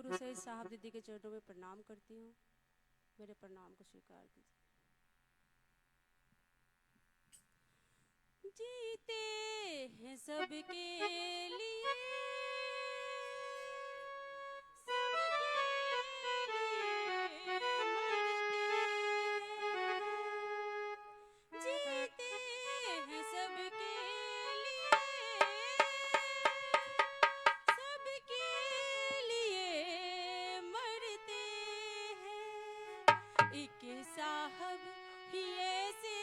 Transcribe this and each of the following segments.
गुरु सहित साहब दीदी के चरणों में प्रणाम करती हूँ। मेरे प्रणाम को स्वीकार कीजिए। जीते हैं सबके लिए, जीते हैं सबके लिए, सबके लिए मरते हैं। एक साहब ही ऐसे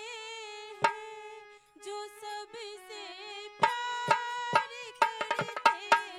हैं जो सबसे प्यार करते हैं।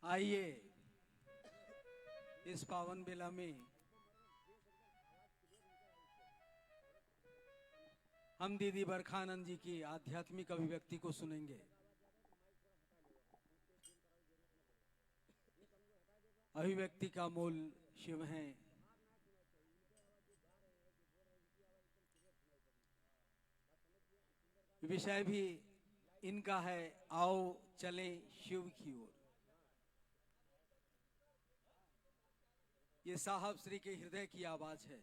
आइए इस पावन बेला में हम दीदी बरखानंद जी की आध्यात्मिक अभिव्यक्ति को सुनेंगे। अभिव्यक्ति का मूल शिव हैं। विषय भी इनका है, आओ चलें शिव की ओर। ये साहब श्री के हृदय की आवाज है,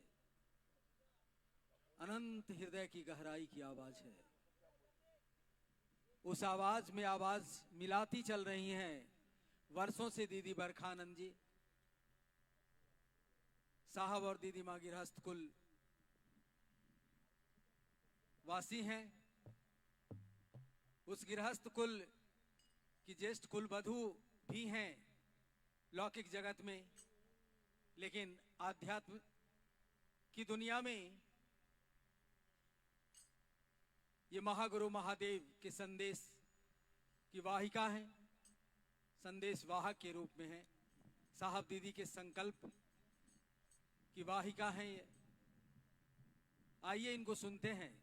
अनंत हृदय की गहराई की आवाज है। उस आवाज में आवाज मिलाती चल रही हैं वर्षों से दीदी बरखानंद जी। साहब और दीदी माँ गिरहस्त कुल वासी हैं। उस गिरहस्त कुल की ज्येष्ठ कुल वधू भी हैं लौकिक जगत में, लेकिन आध्यात्म की दुनिया में ये महागुरु महादेव के संदेश की वाहिका हैं, संदेश वाहक के रूप में हैं। साहब दीदी के संकल्प की वाहिका हैं ये। आइए इनको सुनते हैं,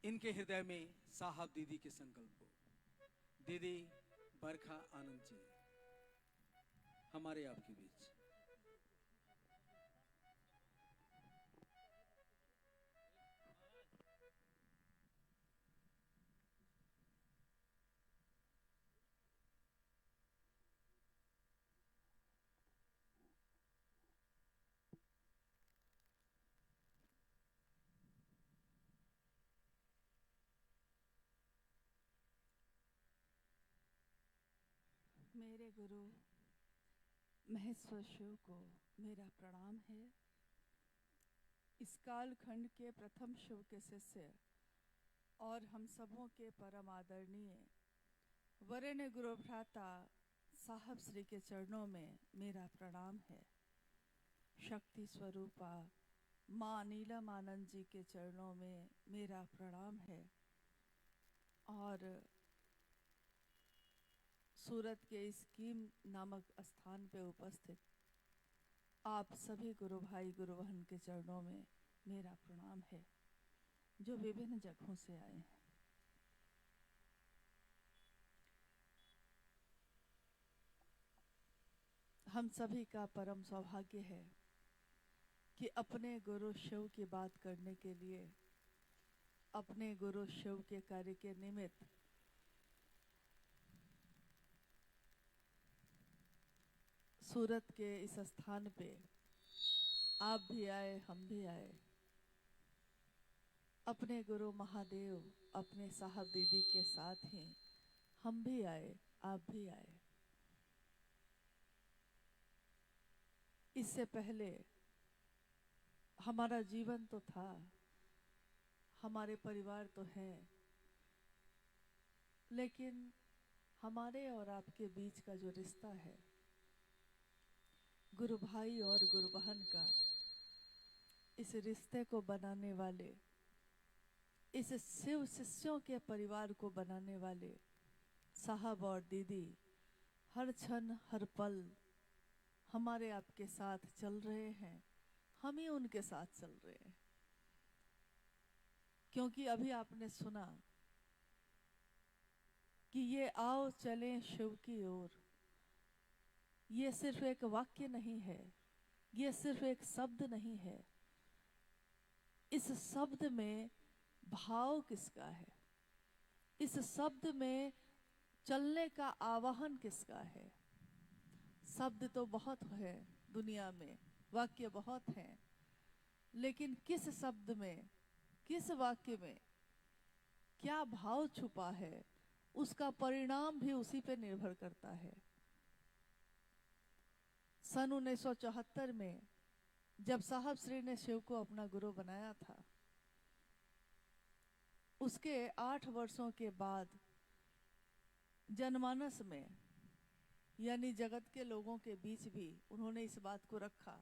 इनके हृदय में साहब दीदी के संकल्प को। दीदी बरखा आनंद जी हमारे आपके बीच। मेरे गुरु महेश्वर शिव को मेरा प्रणाम है। इस कालखंड के प्रथम शिव के शिष्य और हम सबों के परम आदरणीय वरेण्य गुरु भ्राता साहब श्री के चरणों में मेरा प्रणाम है। शक्ति स्वरूपा माँ नीलम आनंद जी के चरणों में मेरा प्रणाम है। और सूरत के इस कीम नामक स्थान पे उपस्थित आप सभी गुरु भाई गुरु बहन के चरणों में मेरा प्रणाम है, जो विभिन्न जगहों से आए हैं। हम सभी का परम सौभाग्य है कि अपने गुरु शिव की बात करने के लिए, अपने गुरु शिव के कार्य के निमित्त सूरत के इस स्थान पे आप भी आए, हम भी आए। अपने गुरु महादेव अपने साहब दीदी के साथ ही हम भी आए, आप भी आए। इससे पहले हमारा जीवन तो था, हमारे परिवार तो है, लेकिन हमारे और आपके बीच का जो रिश्ता है गुरु भाई और गुरु बहन का, इस रिश्ते को बनाने वाले, इस शिव शिष्यों के परिवार को बनाने वाले साहब और दीदी हर क्षण हर पल हमारे आपके साथ चल रहे हैं, हम ही उनके साथ चल रहे हैं। क्योंकि अभी आपने सुना कि ये आओ चलें शिव की ओर, ये सिर्फ एक वाक्य नहीं है, ये सिर्फ एक शब्द नहीं है। इस शब्द में भाव किसका है, इस शब्द में चलने का आवाहन किसका है। शब्द तो बहुत है दुनिया में, वाक्य बहुत हैं, लेकिन किस शब्द में, किस वाक्य में क्या भाव छुपा है, उसका परिणाम भी उसी पे निर्भर करता है। सन 1974 में जब साहब श्री ने शिव को अपना गुरु बनाया था, उसके 8 वर्षों के बाद जनमानस में, यानी जगत के लोगों के बीच भी उन्होंने इस बात को रखा।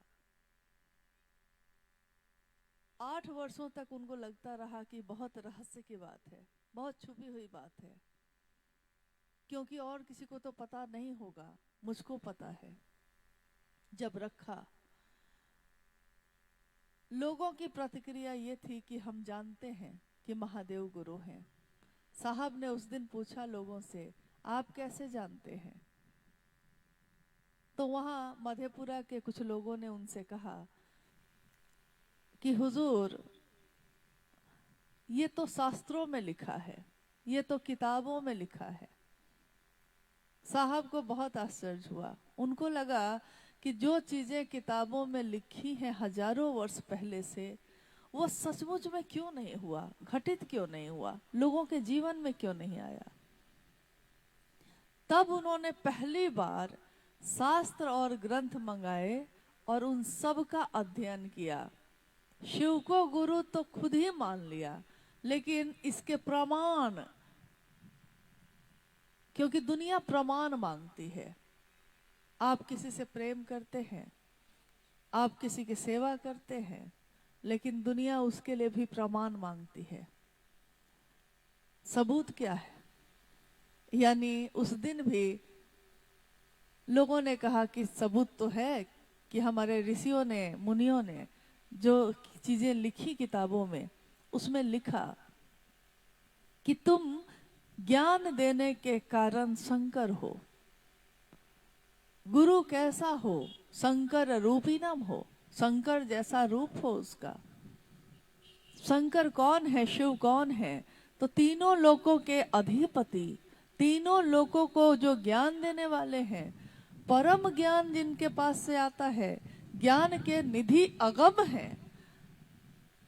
8 वर्षों तक उनको लगता रहा कि बहुत रहस्य की बात है, बहुत छुपी हुई बात है। क्योंकि और किसी को तो पता नहीं होगा, मुझको पता है। जब रखा, लोगों की प्रतिक्रिया ये थी कि हम जानते हैं कि महादेव गुरु हैं। साहब ने उस दिन पूछा लोगों से, आप कैसे जानते हैं? तो वहाँ मधेपुरा के कुछ लोगों ने उनसे कहा कि हुजूर, ये तो शास्त्रों में लिखा है, ये तो किताबों में लिखा है। साहब को बहुत आश्चर्य हुआ। उनको लगा कि जो चीजें किताबों में लिखी हैं हजारों वर्ष पहले से, वो सचमुच में क्यों नहीं हुआ, घटित क्यों नहीं हुआ, लोगों के जीवन में क्यों नहीं आया। तब उन्होंने पहली बार शास्त्र और ग्रंथ मंगाए और उन सब का अध्ययन किया। शिव को गुरु तो खुद ही मान लिया, लेकिन इसके प्रमाण, क्योंकि दुनिया प्रमाण मांगती है। आप किसी से प्रेम करते हैं, आप किसी की सेवा करते हैं, लेकिन दुनिया उसके लिए भी प्रमाण मांगती है। सबूत क्या है? यानी उस दिन भी लोगों ने कहा कि सबूत तो है कि हमारे ऋषियों ने, मुनियों ने जो चीजें लिखी किताबों में, उसमें लिखा कि तुम ज्ञान देने के कारण शंकर हो। गुरु कैसा हो? शंकर रूपीनम हो, शंकर जैसा रूप हो उसका। शंकर कौन है? शिव कौन है? तो तीनों लोकों के अधिपति, तीनों लोकों को जो ज्ञान देने वाले हैं, परम ज्ञान जिनके पास से आता है, ज्ञान के निधि अगम है।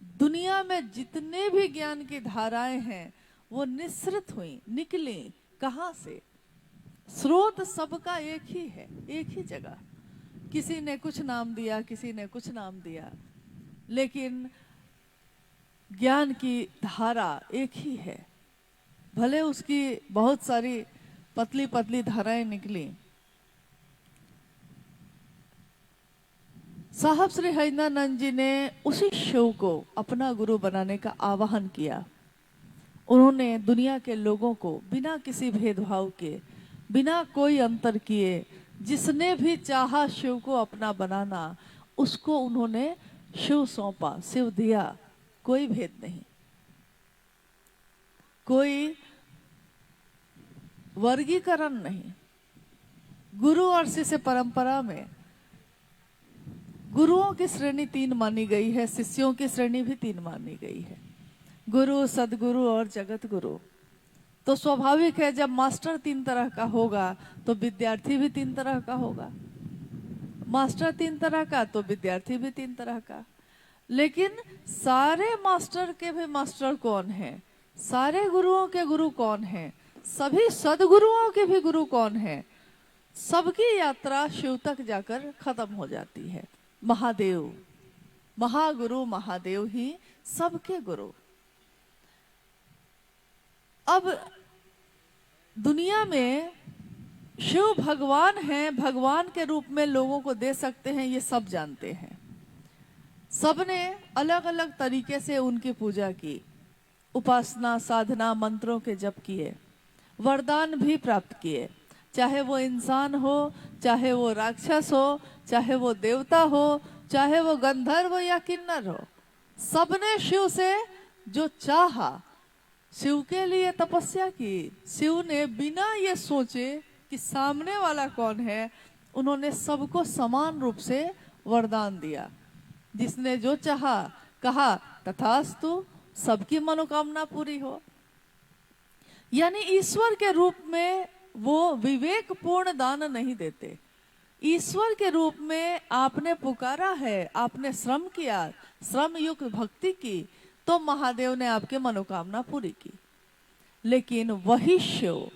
दुनिया में जितने भी ज्ञान की धाराएं हैं वो निस्सृत हुई, निकली कहां से? स्रोत सबका एक ही है, एक ही जगह। किसी ने कुछ नाम दिया, किसी ने कुछ नाम दिया, लेकिन ज्ञान की धारा एक ही है। भले उसकी बहुत सारी पतली पतली धाराएं निकली। साहब श्री हरिनानंद जी ने उसी शिव को अपना गुरु बनाने का आह्वान किया। उन्होंने दुनिया के लोगों को बिना किसी भेदभाव के, बिना कोई अंतर किए, जिसने भी चाहा शिव को अपना बनाना, उसको उन्होंने शिव सौंपा, शिव दिया। कोई भेद नहीं, कोई वर्गीकरण नहीं। गुरु और शिष्य परंपरा में गुरुओं की श्रेणी 3 मानी गई है, शिष्यों की श्रेणी भी 3 मानी गई है, गुरु, सदगुरु और जगत गुरु। तो स्वाभाविक है जब मास्टर 3 तरह का होगा तो विद्यार्थी भी 3 तरह का होगा। मास्टर 3 तरह का तो विद्यार्थी भी 3 तरह का। लेकिन सारे मास्टर के भी मास्टर कौन है? सारे गुरुओं के गुरु कौन है? सभी सदगुरुओं के भी गुरु कौन है? सबकी यात्रा शिव तक जाकर खत्म हो जाती है। महादेव, महागुरु महादेव ही सबके गुरु। अब दुनिया में शिव भगवान हैं, भगवान के रूप में लोगों को दे सकते हैं, ये सब जानते हैं। सबने अलग अलग तरीके से उनकी पूजा की, उपासना, साधना, मंत्रों के जप किए, वरदान भी प्राप्त किए। चाहे वो इंसान हो, चाहे वो राक्षस हो, चाहे वो देवता हो, चाहे वो गंधर्व या किन्नर हो, सबने शिव से जो चाहा, शिव के लिए तपस्या की। शिव ने बिना ये सोचे कि सामने वाला कौन है, उन्होंने सबको समान रूप से वरदान दिया। जिसने जो चाहा, कहा तथास्तु, सबकी मनोकामना पूरी हो। यानी ईश्वर के रूप में वो विवेक पूर्ण दान नहीं देते। ईश्वर के रूप में आपने पुकारा है, आपने श्रम किया, श्रम युक्त भक्ति की, तो महादेव ने आपके मनोकामना पूरी की। लेकिन वही शिव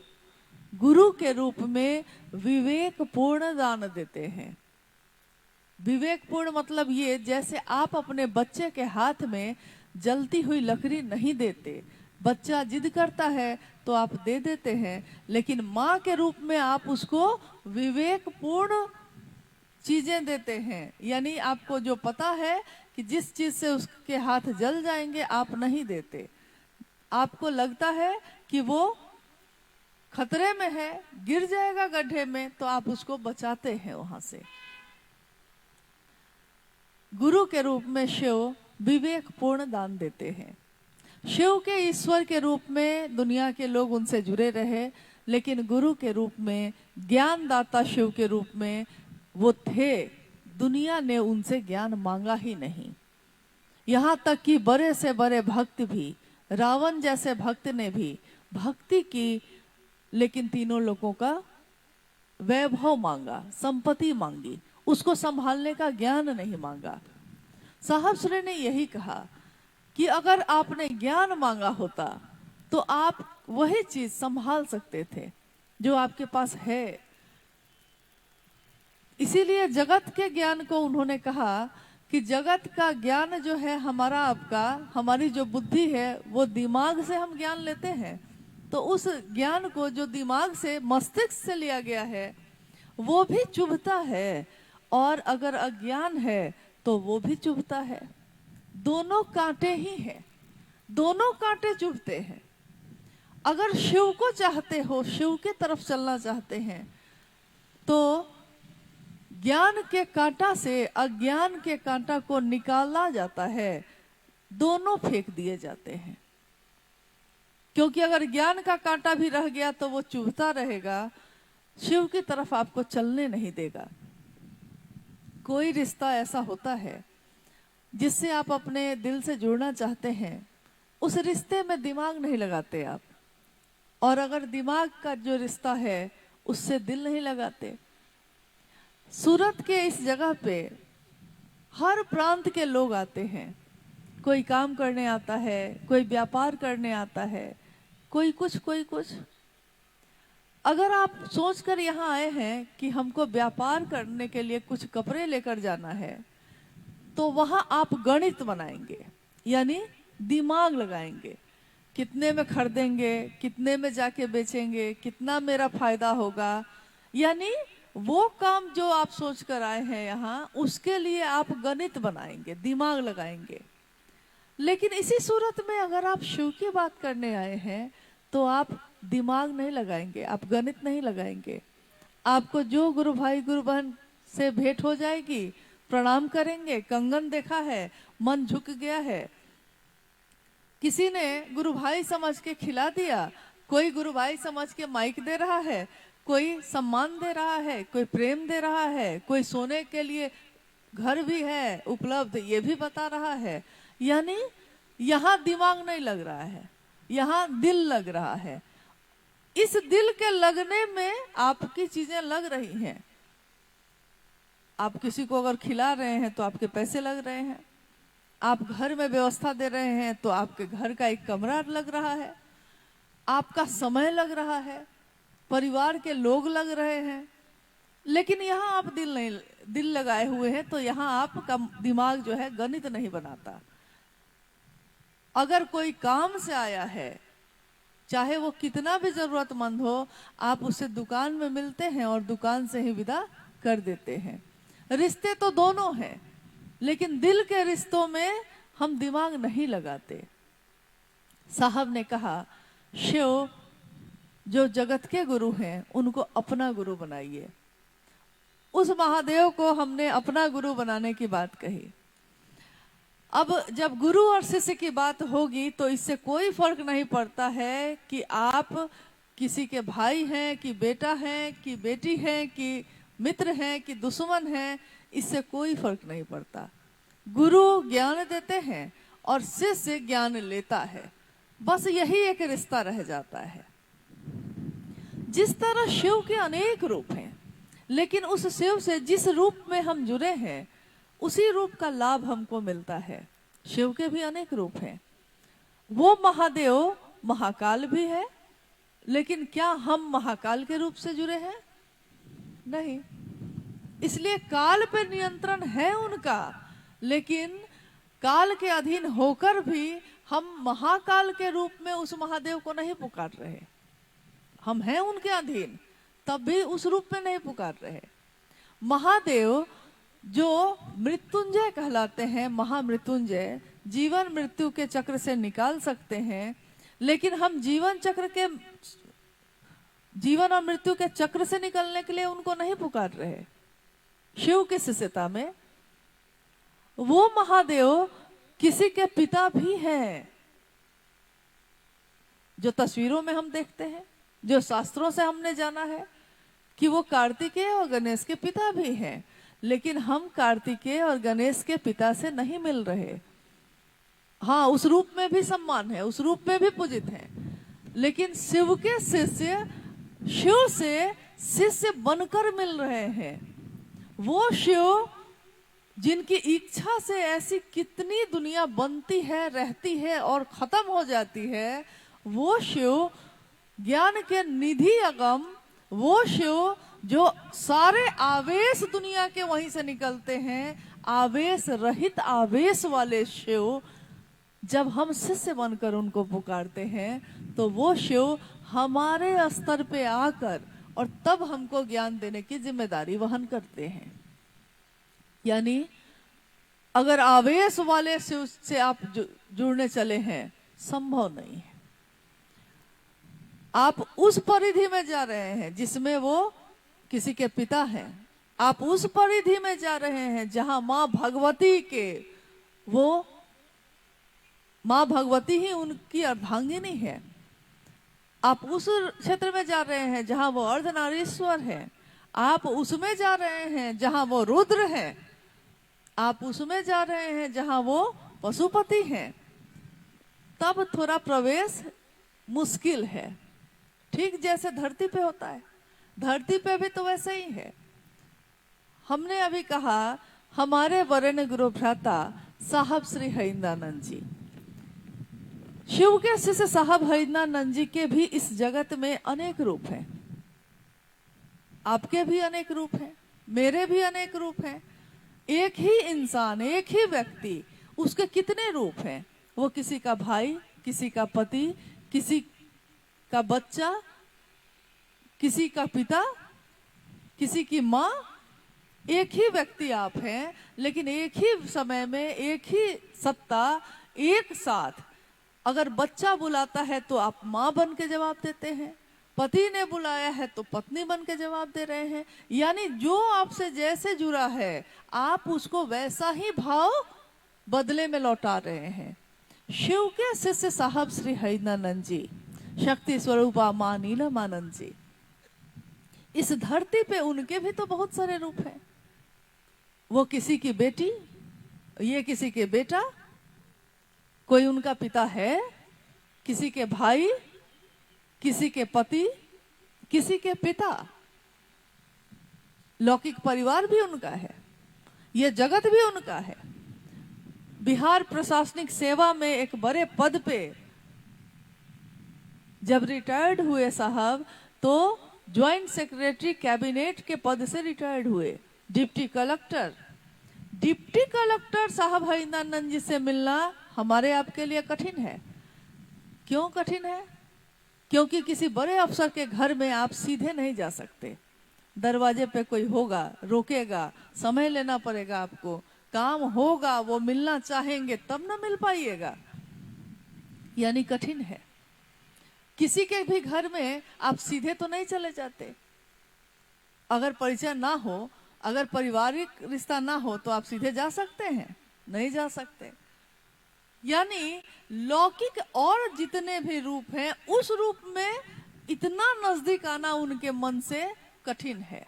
गुरु के रूप में विवेक पूर्ण दान देते हैं। विवेक पूर्ण मतलब ये, जैसे आप अपने बच्चे के हाथ में जलती हुई लकड़ी नहीं देते। बच्चा जिद करता है तो आप दे देते हैं, लेकिन माँ के रूप में आप उसको विवेक पूर्ण चीजें देते हैं। यानी आपको जो पता है कि जिस चीज से उसके हाथ जल जाएंगे, आप नहीं देते। आपको लगता है कि वो खतरे में है, गिर जाएगा गड्ढे में, तो आप उसको बचाते हैं वहां से। गुरु के रूप में शिव विवेकपूर्ण दान देते हैं। शिव के ईश्वर के रूप में दुनिया के लोग उनसे जुड़े रहे, लेकिन गुरु के रूप में, ज्ञानदाता शिव के रूप में वो थे। दुनिया ने उनसे ज्ञान मांगा ही नहीं। यहाँ तक कि बड़े से बड़े भक्त भी, रावण जैसे भक्त ने भी भक्ति की, लेकिन तीनों लोगों का वैभव मांगा, संपत्ति मांगी, उसको संभालने का ज्ञान नहीं मांगा। साहब श्री ने यही कहा कि अगर आपने ज्ञान मांगा होता तो आप वही चीज संभाल सकते थे जो आपके पास है। इसीलिए जगत के ज्ञान को उन्होंने कहा कि जगत का ज्ञान जो है हमारा, आपका, हमारी जो बुद्धि है वो दिमाग से हम ज्ञान लेते हैं, तो उस ज्ञान को जो दिमाग से, मस्तिष्क से लिया गया है वो भी चुभता है, और अगर अज्ञान है तो वो भी चुभता है। दोनों कांटे ही हैं, दोनों कांटे चुभते हैं। अगर शिव को चाहते हो, शिव के तरफ चलना चाहते हैं, तो ज्ञान के कांटा से अज्ञान के कांटा को निकाला जाता है, दोनों फेंक दिए जाते हैं। क्योंकि अगर ज्ञान का कांटा भी रह गया तो वो चुभता रहेगा, शिव की तरफ आपको चलने नहीं देगा। कोई रिश्ता ऐसा होता है जिससे आप अपने दिल से जुड़ना चाहते हैं, उस रिश्ते में दिमाग नहीं लगाते आप, और अगर दिमाग का जो रिश्ता है उससे दिल नहीं लगाते। सूरत के इस जगह पे हर प्रांत के लोग आते हैं। कोई काम करने आता है, कोई व्यापार करने आता है, कोई कुछ, कोई कुछ। अगर आप सोचकर यहाँ आए हैं कि हमको व्यापार करने के लिए कुछ कपड़े लेकर जाना है, तो वहां आप गणित बनाएंगे, यानी दिमाग लगाएंगे। कितने में खरीदेंगे, कितने में जाके बेचेंगे, कितना मेरा फायदा होगा, यानी वो काम जो आप सोच कर आए हैं यहाँ, उसके लिए आप गणित बनाएंगे, दिमाग लगाएंगे। लेकिन इसी सूरत में अगर आप शिव की बात करने आए हैं तो आप दिमाग नहीं लगाएंगे, आप गणित नहीं लगाएंगे। आपको जो गुरु भाई गुरु बहन से भेंट हो जाएगी, प्रणाम करेंगे, कंगन देखा है, मन झुक गया है, किसी ने गुरु भाई समझ के खिला दिया, कोई गुरु भाई समझ के माइक दे रहा है, कोई सम्मान दे रहा है, कोई प्रेम दे रहा है, कोई सोने के लिए घर भी है उपलब्ध, ये भी बता रहा है। यानी यहाँ दिमाग नहीं लग रहा है, यहाँ दिल लग रहा है। इस दिल के लगने में आपकी चीजें लग रही हैं। आप किसी को अगर खिला रहे हैं तो आपके पैसे लग रहे हैं, आप घर में व्यवस्था दे रहे हैं तो आपके घर का एक कमरा लग रहा है, आपका समय लग रहा है, परिवार के लोग लग रहे हैं। लेकिन यहाँ आप दिल लगाए हुए हैं, तो यहाँ आपका दिमाग जो है गणित नहीं बनाता। अगर कोई काम से आया है, चाहे वो कितना भी जरूरतमंद हो, आप उससे दुकान में मिलते हैं और दुकान से ही विदा कर देते हैं। रिश्ते तो दोनों हैं, लेकिन दिल के रिश्तों में हम दिमाग नहीं लगाते। साहब ने कहा, शिव जो जगत के गुरु हैं उनको अपना गुरु बनाइए। उस महादेव को हमने अपना गुरु बनाने की बात कही। अब जब गुरु और शिष्य की बात होगी तो इससे कोई फर्क नहीं पड़ता है कि आप किसी के भाई हैं, कि बेटा हैं, कि बेटी हैं, कि मित्र हैं, कि दुश्मन हैं, इससे कोई फर्क नहीं पड़ता। गुरु ज्ञान देते हैं और शिष्य ज्ञान लेता है, बस यही एक रिश्ता रह जाता है। जिस तरह शिव के अनेक रूप हैं, लेकिन उस शिव से जिस रूप में हम जुड़े हैं उसी रूप का लाभ हमको मिलता है। शिव के भी अनेक रूप हैं। वो महादेव महाकाल भी है, लेकिन क्या हम महाकाल के रूप से जुड़े हैं? नहीं। इसलिए काल पे नियंत्रण है उनका, लेकिन काल के अधीन होकर भी हम महाकाल के रूप में उस महादेव को नहीं पुकार रहे। हम हैं उनके अधीन, तब भी उस रूप में नहीं पुकार रहे। महादेव जो मृत्युंजय कहलाते हैं, महामृत्युंजय, जीवन मृत्यु के चक्र से निकाल सकते हैं, लेकिन हम जीवन चक्र के जीवन और मृत्यु के चक्र से निकलने के लिए उनको नहीं पुकार रहे। शिव की शिष्यता में वो महादेव किसी के पिता भी हैं, जो तस्वीरों में हम देखते हैं, जो शास्त्रों से हमने जाना है कि वो कार्तिकेय और गणेश के पिता भी हैं, लेकिन हम कार्तिकेय और गणेश के पिता से नहीं मिल रहे। हाँ, उस रूप में भी सम्मान है, उस रूप में भी पूजित है, लेकिन शिव के शिष्य शिव से शिष्य बनकर मिल रहे हैं। वो शिव जिनकी इच्छा से ऐसी कितनी दुनिया बनती है, रहती है और खत्म हो जाती है, वो शिव ज्ञान के निधि अगम, वो शिव जो सारे आवेश दुनिया के वहीं से निकलते हैं, आवेश रहित आवेश वाले शिव, जब हम शिष्य बनकर उनको पुकारते हैं तो वो शिव हमारे स्तर पे आकर और तब हमको ज्ञान देने की जिम्मेदारी वहन करते हैं। यानी अगर आवेश वाले शिव से आप जुड़ने चले हैं, संभव नहीं है। आप उस परिधि में जा रहे हैं जिसमें वो किसी के पिता हैं, आप उस परिधि में जा रहे हैं जहां मां भगवती के, वो मां भगवती ही उनकी अर्धांगिनी है। आप उस क्षेत्र में जा रहे हैं जहां वो अर्धनारीश्वर है, आप उसमें जा रहे हैं जहां वो रुद्र है, आप उसमें जा रहे हैं जहां वो पशुपति हैं, तब थोड़ा प्रवेश मुश्किल है। ठीक जैसे धरती पे होता है, धरती पे भी तो वैसे ही है। हमने अभी कहा हमारे वरेण्य गुरु भ्राता साहब श्री हरिंद्रानंद जी, शिव के शिष्य साहब हरिंद्रानंद जी के भी इस जगत में अनेक रूप हैं। आपके भी अनेक रूप हैं, मेरे भी अनेक रूप हैं। एक ही इंसान, एक ही व्यक्ति, उसके कितने रूप हैं। वो किसी का भाई, किसी का पति, किसी का बच्चा, किसी का पिता, किसी की माँ। एक ही व्यक्ति आप हैं, लेकिन एक ही समय में एक ही सत्ता एक साथ। अगर बच्चा बुलाता है तो आप माँ बन के जवाब देते हैं, पति ने बुलाया है तो पत्नी बन के जवाब दे रहे हैं। यानी जो आपसे जैसे जुड़ा है आप उसको वैसा ही भाव बदले में लौटा रहे हैं। शिव के शिष्य साहब श्री हरिंद्रानंद जी, शक्ति स्वरूपा मां नीलमानंद जी, इस धरती पे उनके भी तो बहुत सारे रूप हैं। वो किसी की बेटी, ये किसी के बेटा, कोई उनका पिता है, किसी के भाई, किसी के पति, किसी के पिता। लौकिक परिवार भी उनका है, ये जगत भी उनका है। बिहार प्रशासनिक सेवा में एक बड़े पद पे जब रिटायर्ड हुए साहब, तो ज्वाइंट सेक्रेटरी कैबिनेट के पद से रिटायर्ड हुए। डिप्टी कलेक्टर साहब हरिंद्रानंद जी से मिलना हमारे आपके लिए कठिन है। क्यों कठिन है? क्योंकि किसी बड़े अफसर के घर में आप सीधे नहीं जा सकते। दरवाजे पे कोई होगा, रोकेगा, समय लेना पड़ेगा, आपको काम होगा, वो मिलना चाहेंगे तब ना मिल पाइएगा। यानी कठिन है। किसी के भी घर में आप सीधे तो नहीं चले जाते। अगर परिचय ना हो, अगर पारिवारिक रिश्ता ना हो तो आप सीधे जा सकते हैं? नहीं जा सकते। यानी लौकिक और जितने भी रूप हैं, उस रूप में इतना नजदीक आना उनके मन से कठिन है।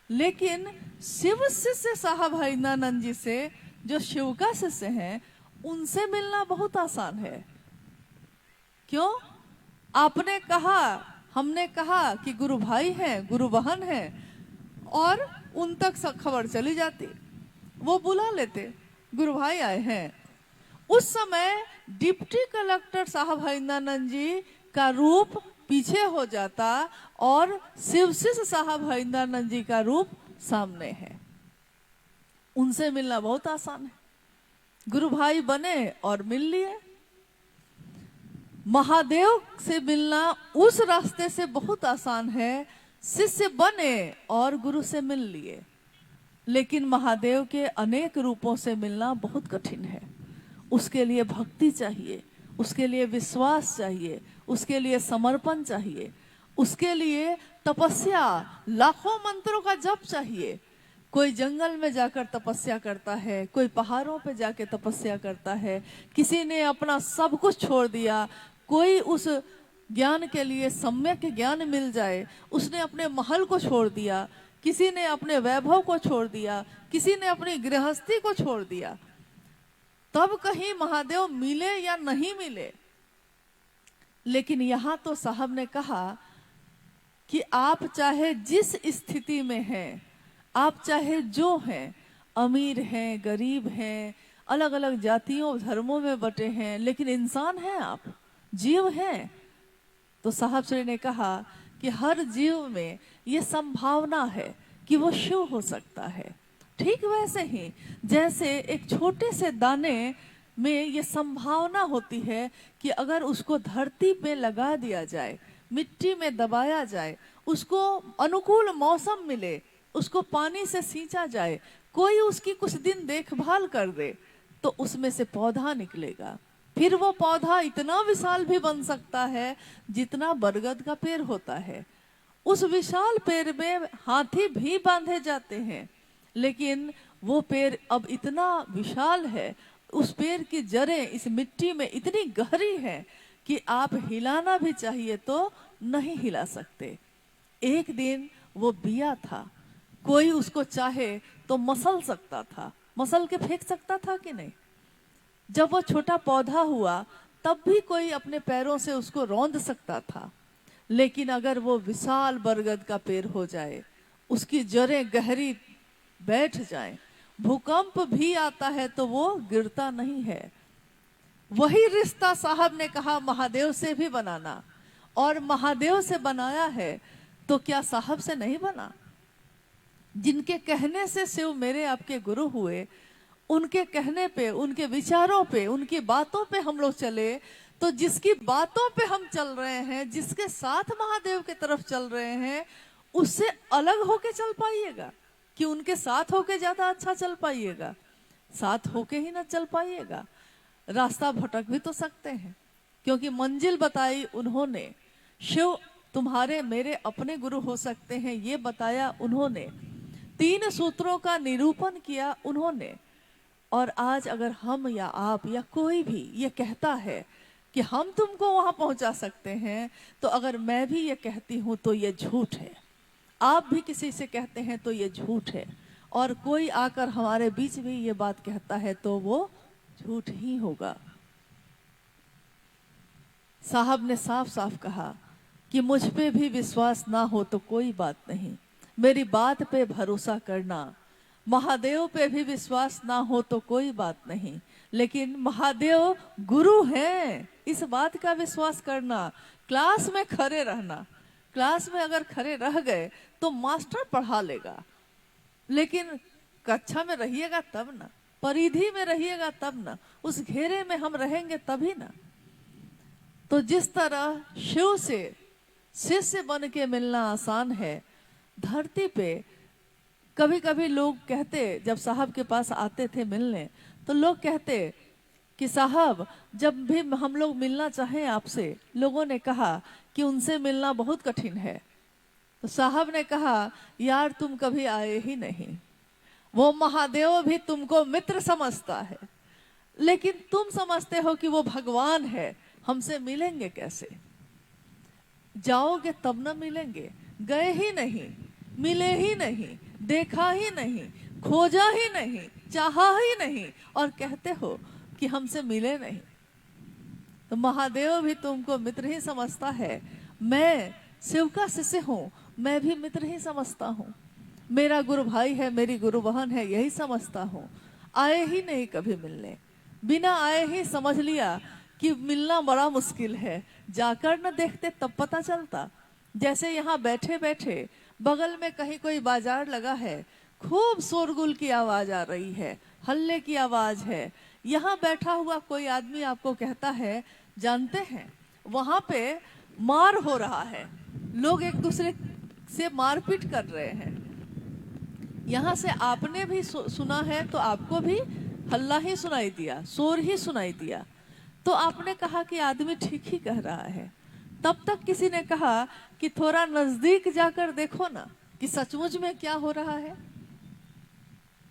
लेकिन शिव शिष्य साहब हरिंद्रानंद जी से, जो शिव का शिष्य हैं, उनसे मिलना बहुत आसान है। क्यों? आपने कहा, हमने कहा कि गुरु भाई हैं, गुरु बहन हैं, और उन तक सब खबर चली जाती। वो बुला लेते, गुरु भाई आए हैं। उस समय डिप्टी कलेक्टर साहब हरिंद्रानंद जी का रूप पीछे हो जाता और शिव शिष्य साहब हरिंद्रानंद जी का रूप सामने है। उनसे मिलना बहुत आसान है। गुरु भाई बने और मिल लिए। महादेव से मिलना उस रास्ते से बहुत आसान है, शिष्य बने और गुरु से मिल लिए। लेकिन महादेव के अनेक रूपों से मिलना बहुत कठिन है। उसके लिए भक्ति चाहिए, उसके लिए विश्वास चाहिए, उसके लिए समर्पण चाहिए। उसके लिए तपस्या, लाखों मंत्रों का जप चाहिए। कोई जंगल में जाकर तपस्या करता है, कोई पहाड़ों पे जाके तपस्या करता है, किसी ने अपना सब कुछ छोड़ दिया, कोई उस ज्ञान के लिए, सम्यक ज्ञान मिल जाए, उसने अपने महल को छोड़ दिया, किसी ने अपने वैभव को छोड़ दिया, किसी ने अपनी गृहस्थी को छोड़ दिया। तब कहीं महादेव मिले या नहीं मिले। लेकिन यहां तो साहब ने कहा कि आप चाहे जिस स्थिति में हैं, आप चाहे जो हैं, अमीर हैं, गरीब हैं, अलग अलग जातियों धर्मों में बटे हैं, लेकिन इंसान हैं, आप जीव हैं। तो साहब श्री ने कहा कि हर जीव में ये संभावना है कि वो शिव हो सकता है। ठीक वैसे ही जैसे एक छोटे से दाने में ये संभावना होती है कि अगर उसको धरती पे लगा दिया जाए, मिट्टी में दबाया जाए, उसको अनुकूल मौसम मिले, उसको पानी से सींचा जाए, कोई उसकी कुछ दिन देखभाल कर दे, तो उसमें से पौधा निकलेगा। फिर वो पौधा इतना विशाल भी बन सकता है जितना बरगद का पेड़ होता है। उस विशाल पेड़ में हाथी भी बांधे जाते हैं, लेकिन वो पेड़ अब इतना विशाल है, उस पेड़ की जड़ें इस मिट्टी में इतनी गहरी है कि आप हिलाना भी चाहिए तो नहीं हिला सकते। एक दिन वो बिया था, कोई उसको चाहे तो मसल सकता था, मसल के फेंक सकता था कि नहीं। जब वो छोटा पौधा हुआ तब भी कोई अपने पैरों से उसको रौंद सकता था, लेकिन अगर वो विशाल बरगद का पेड़ हो जाए, उसकी जड़ें गहरी बैठ जाएं, भूकंप भी आता है तो वो गिरता नहीं है। वही रिश्ता साहब ने कहा महादेव से भी बनाना, और महादेव से बनाया है तो क्या साहब से नहीं बना। जिनके कहने से शिव मेरे आपके गुरु हुए, उनके कहने पे, उनके विचारों पे, उनकी बातों पे हम लोग चले, तो जिसकी बातों पे हम चल रहे हैं, जिसके साथ महादेव की तरफ चल रहे हैं, उससे अलग होके चल पाइएगा कि उनके साथ होके ज्यादा अच्छा चल पाइएगा। साथ होके ही ना चल पाइएगा, रास्ता भटक भी तो सकते हैं, क्योंकि मंजिल बताई उन्होंने। शिव तुम्हारे मेरे अपने गुरु हो सकते हैं, ये बताया उन्होंने। 3 सूत्रों का निरूपण किया उन्होंने। और आज अगर हम या आप या कोई भी ये कहता है कि हम तुमको वहां पहुंचा सकते हैं, तो अगर मैं भी ये कहती हूं तो ये झूठ है, आप भी किसी से कहते हैं तो ये झूठ है, और कोई आकर हमारे बीच भी ये बात कहता है तो वो झूठ ही होगा। साहब ने साफ साफ कहा कि मुझ पे भी विश्वास ना हो तो कोई बात नहीं, मेरी बात पे भरोसा करना। महादेव पे भी विश्वास ना हो तो कोई बात नहीं, लेकिन महादेव गुरु हैं, इस बात का विश्वास करना। क्लास में खड़े रहना, क्लास में अगर खड़े रह गए तो मास्टर पढ़ा लेगा, लेकिन कक्षा में रहिएगा तब ना, परिधि में रहिएगा तब ना, उस घेरे में हम रहेंगे तभी ना। तो जिस तरह शिव से शिष्य बन के मिलना आसान है, धरती पे कभी कभी लोग कहते, जब साहब के पास आते थे मिलने, तो लोग कहते कि साहब जब भी हम लोग मिलना चाहें आपसे, लोगों ने कहा कि उनसे मिलना बहुत कठिन है। तो साहब ने कहा यार तुम कभी आए ही नहीं, वो महादेव भी तुमको मित्र समझता है, लेकिन तुम समझते हो कि वो भगवान है, हमसे मिलेंगे कैसे। जाओगे तब ना मिलेंगे, गए ही नहीं, मिले ही नहीं, देखा ही नहीं, खोजा ही नहीं, चाहा ही नहीं, और कहते हो कि हमसे मिले नहीं। तो महादेव भी तुमको मित्र ही समझता है। मैं शिव का शिष्य हूँ, मैं भी मित्र ही समझता हूँ। मेरा गुरु भाई है, मेरी गुरु बहन है, यही समझता हूँ। आए ही नहीं कभी मिलने, बिना आए ही समझ लिया कि मिलना बड़ा मुश्किल है। जाकर न देखते तब पता चलता। जैसे यहाँ बैठे बैठे बगल में कहीं कोई बाजार लगा है, खूब शोरगुल की आवाज आ रही है, हल्ले की आवाज है, यहाँ बैठा हुआ कोई आदमी आपको कहता है जानते हैं वहां पे मार हो रहा है, लोग एक दूसरे से मारपीट कर रहे हैं। यहाँ से आपने भी सुना है तो आपको भी हल्ला ही सुनाई दिया, शोर ही सुनाई दिया, तो आपने कहा कि आदमी ठीक ही कह रहा है। तब तक किसी ने कहा कि थोड़ा नजदीक जाकर देखो ना कि सचमुच में क्या हो रहा है।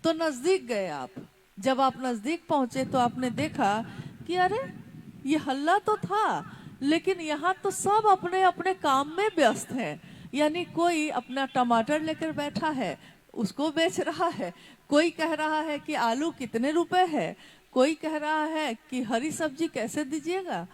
तो नजदीक गए आप। जब आप नजदीक पहुंचे तो आपने देखा कि अरे ये हल्ला तो था, लेकिन यहाँ तो सब अपने अपने काम में व्यस्त हैं। यानी कोई अपना टमाटर लेकर बैठा है, उसको बेच रहा है। कोई कह रहा है कि आलू कितने रुपए है, कोई कह रहा है कि हरी सब्जी कैसे दीजिएगा।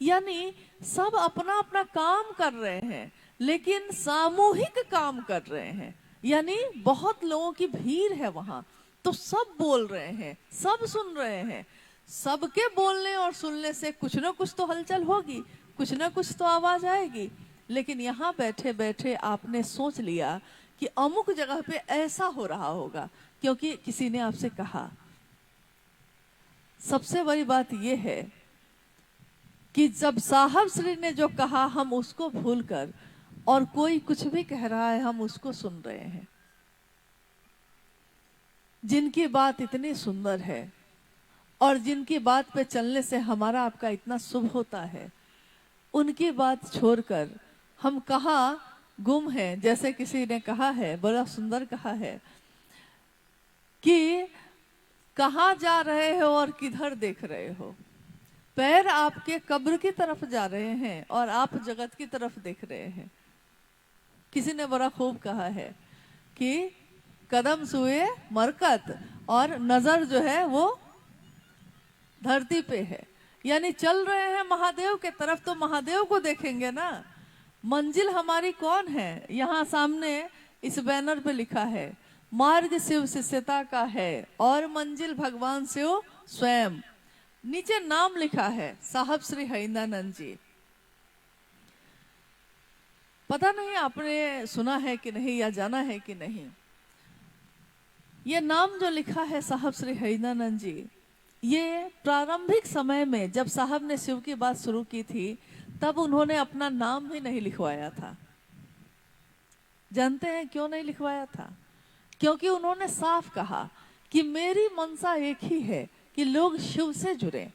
यानी सब अपना अपना काम कर रहे हैं, लेकिन सामूहिक काम कर रहे हैं। यानी बहुत लोगों की भीड़ है वहां, तो सब बोल रहे हैं, सब सुन रहे हैं। सबके बोलने और सुनने से कुछ ना कुछ तो हलचल होगी, कुछ ना कुछ तो आवाज आएगी। लेकिन यहाँ बैठे बैठे आपने सोच लिया कि अमुक जगह पे ऐसा हो रहा होगा, क्योंकि किसी ने आपसे कहा। सबसे बड़ी बात यह है कि जब साहब श्री ने जो कहा, हम उसको भूलकर और कोई कुछ भी कह रहा है हम उसको सुन रहे हैं। जिनकी बात इतनी सुंदर है और जिनकी बात पे चलने से हमारा आपका इतना शुभ होता है, उनकी बात छोड़कर हम कहाँ गुम हैं। जैसे किसी ने कहा है, बड़ा सुंदर कहा है कि कहाँ जा रहे हो और किधर देख रहे हो। पैर आपके कब्र की तरफ जा रहे हैं और आप जगत की तरफ देख रहे हैं। किसी ने बड़ा खूब कहा है कि कदम सुए मरकत और नजर जो है वो धरती पे है। यानी चल रहे हैं महादेव के तरफ, तो महादेव को देखेंगे ना। मंजिल हमारी कौन है? यहाँ सामने इस बैनर पे लिखा है, मार्ग शिव शिष्यता का है और मंजिल भगवान शिव स्वयं। नीचे नाम लिखा है साहब श्री हरिंदानंद जी। पता नहीं आपने सुना है कि नहीं या जाना है कि नहीं। ये नाम जो लिखा है साहब श्री हरिंदानंद जी, ये प्रारंभिक समय में जब साहब ने शिव की बात शुरू की थी, तब उन्होंने अपना नाम भी नहीं लिखवाया था। जानते हैं क्यों नहीं लिखवाया था? क्योंकि उन्होंने साफ कहा कि मेरी मनसा एक ही है कि लोग शिव से जुड़े।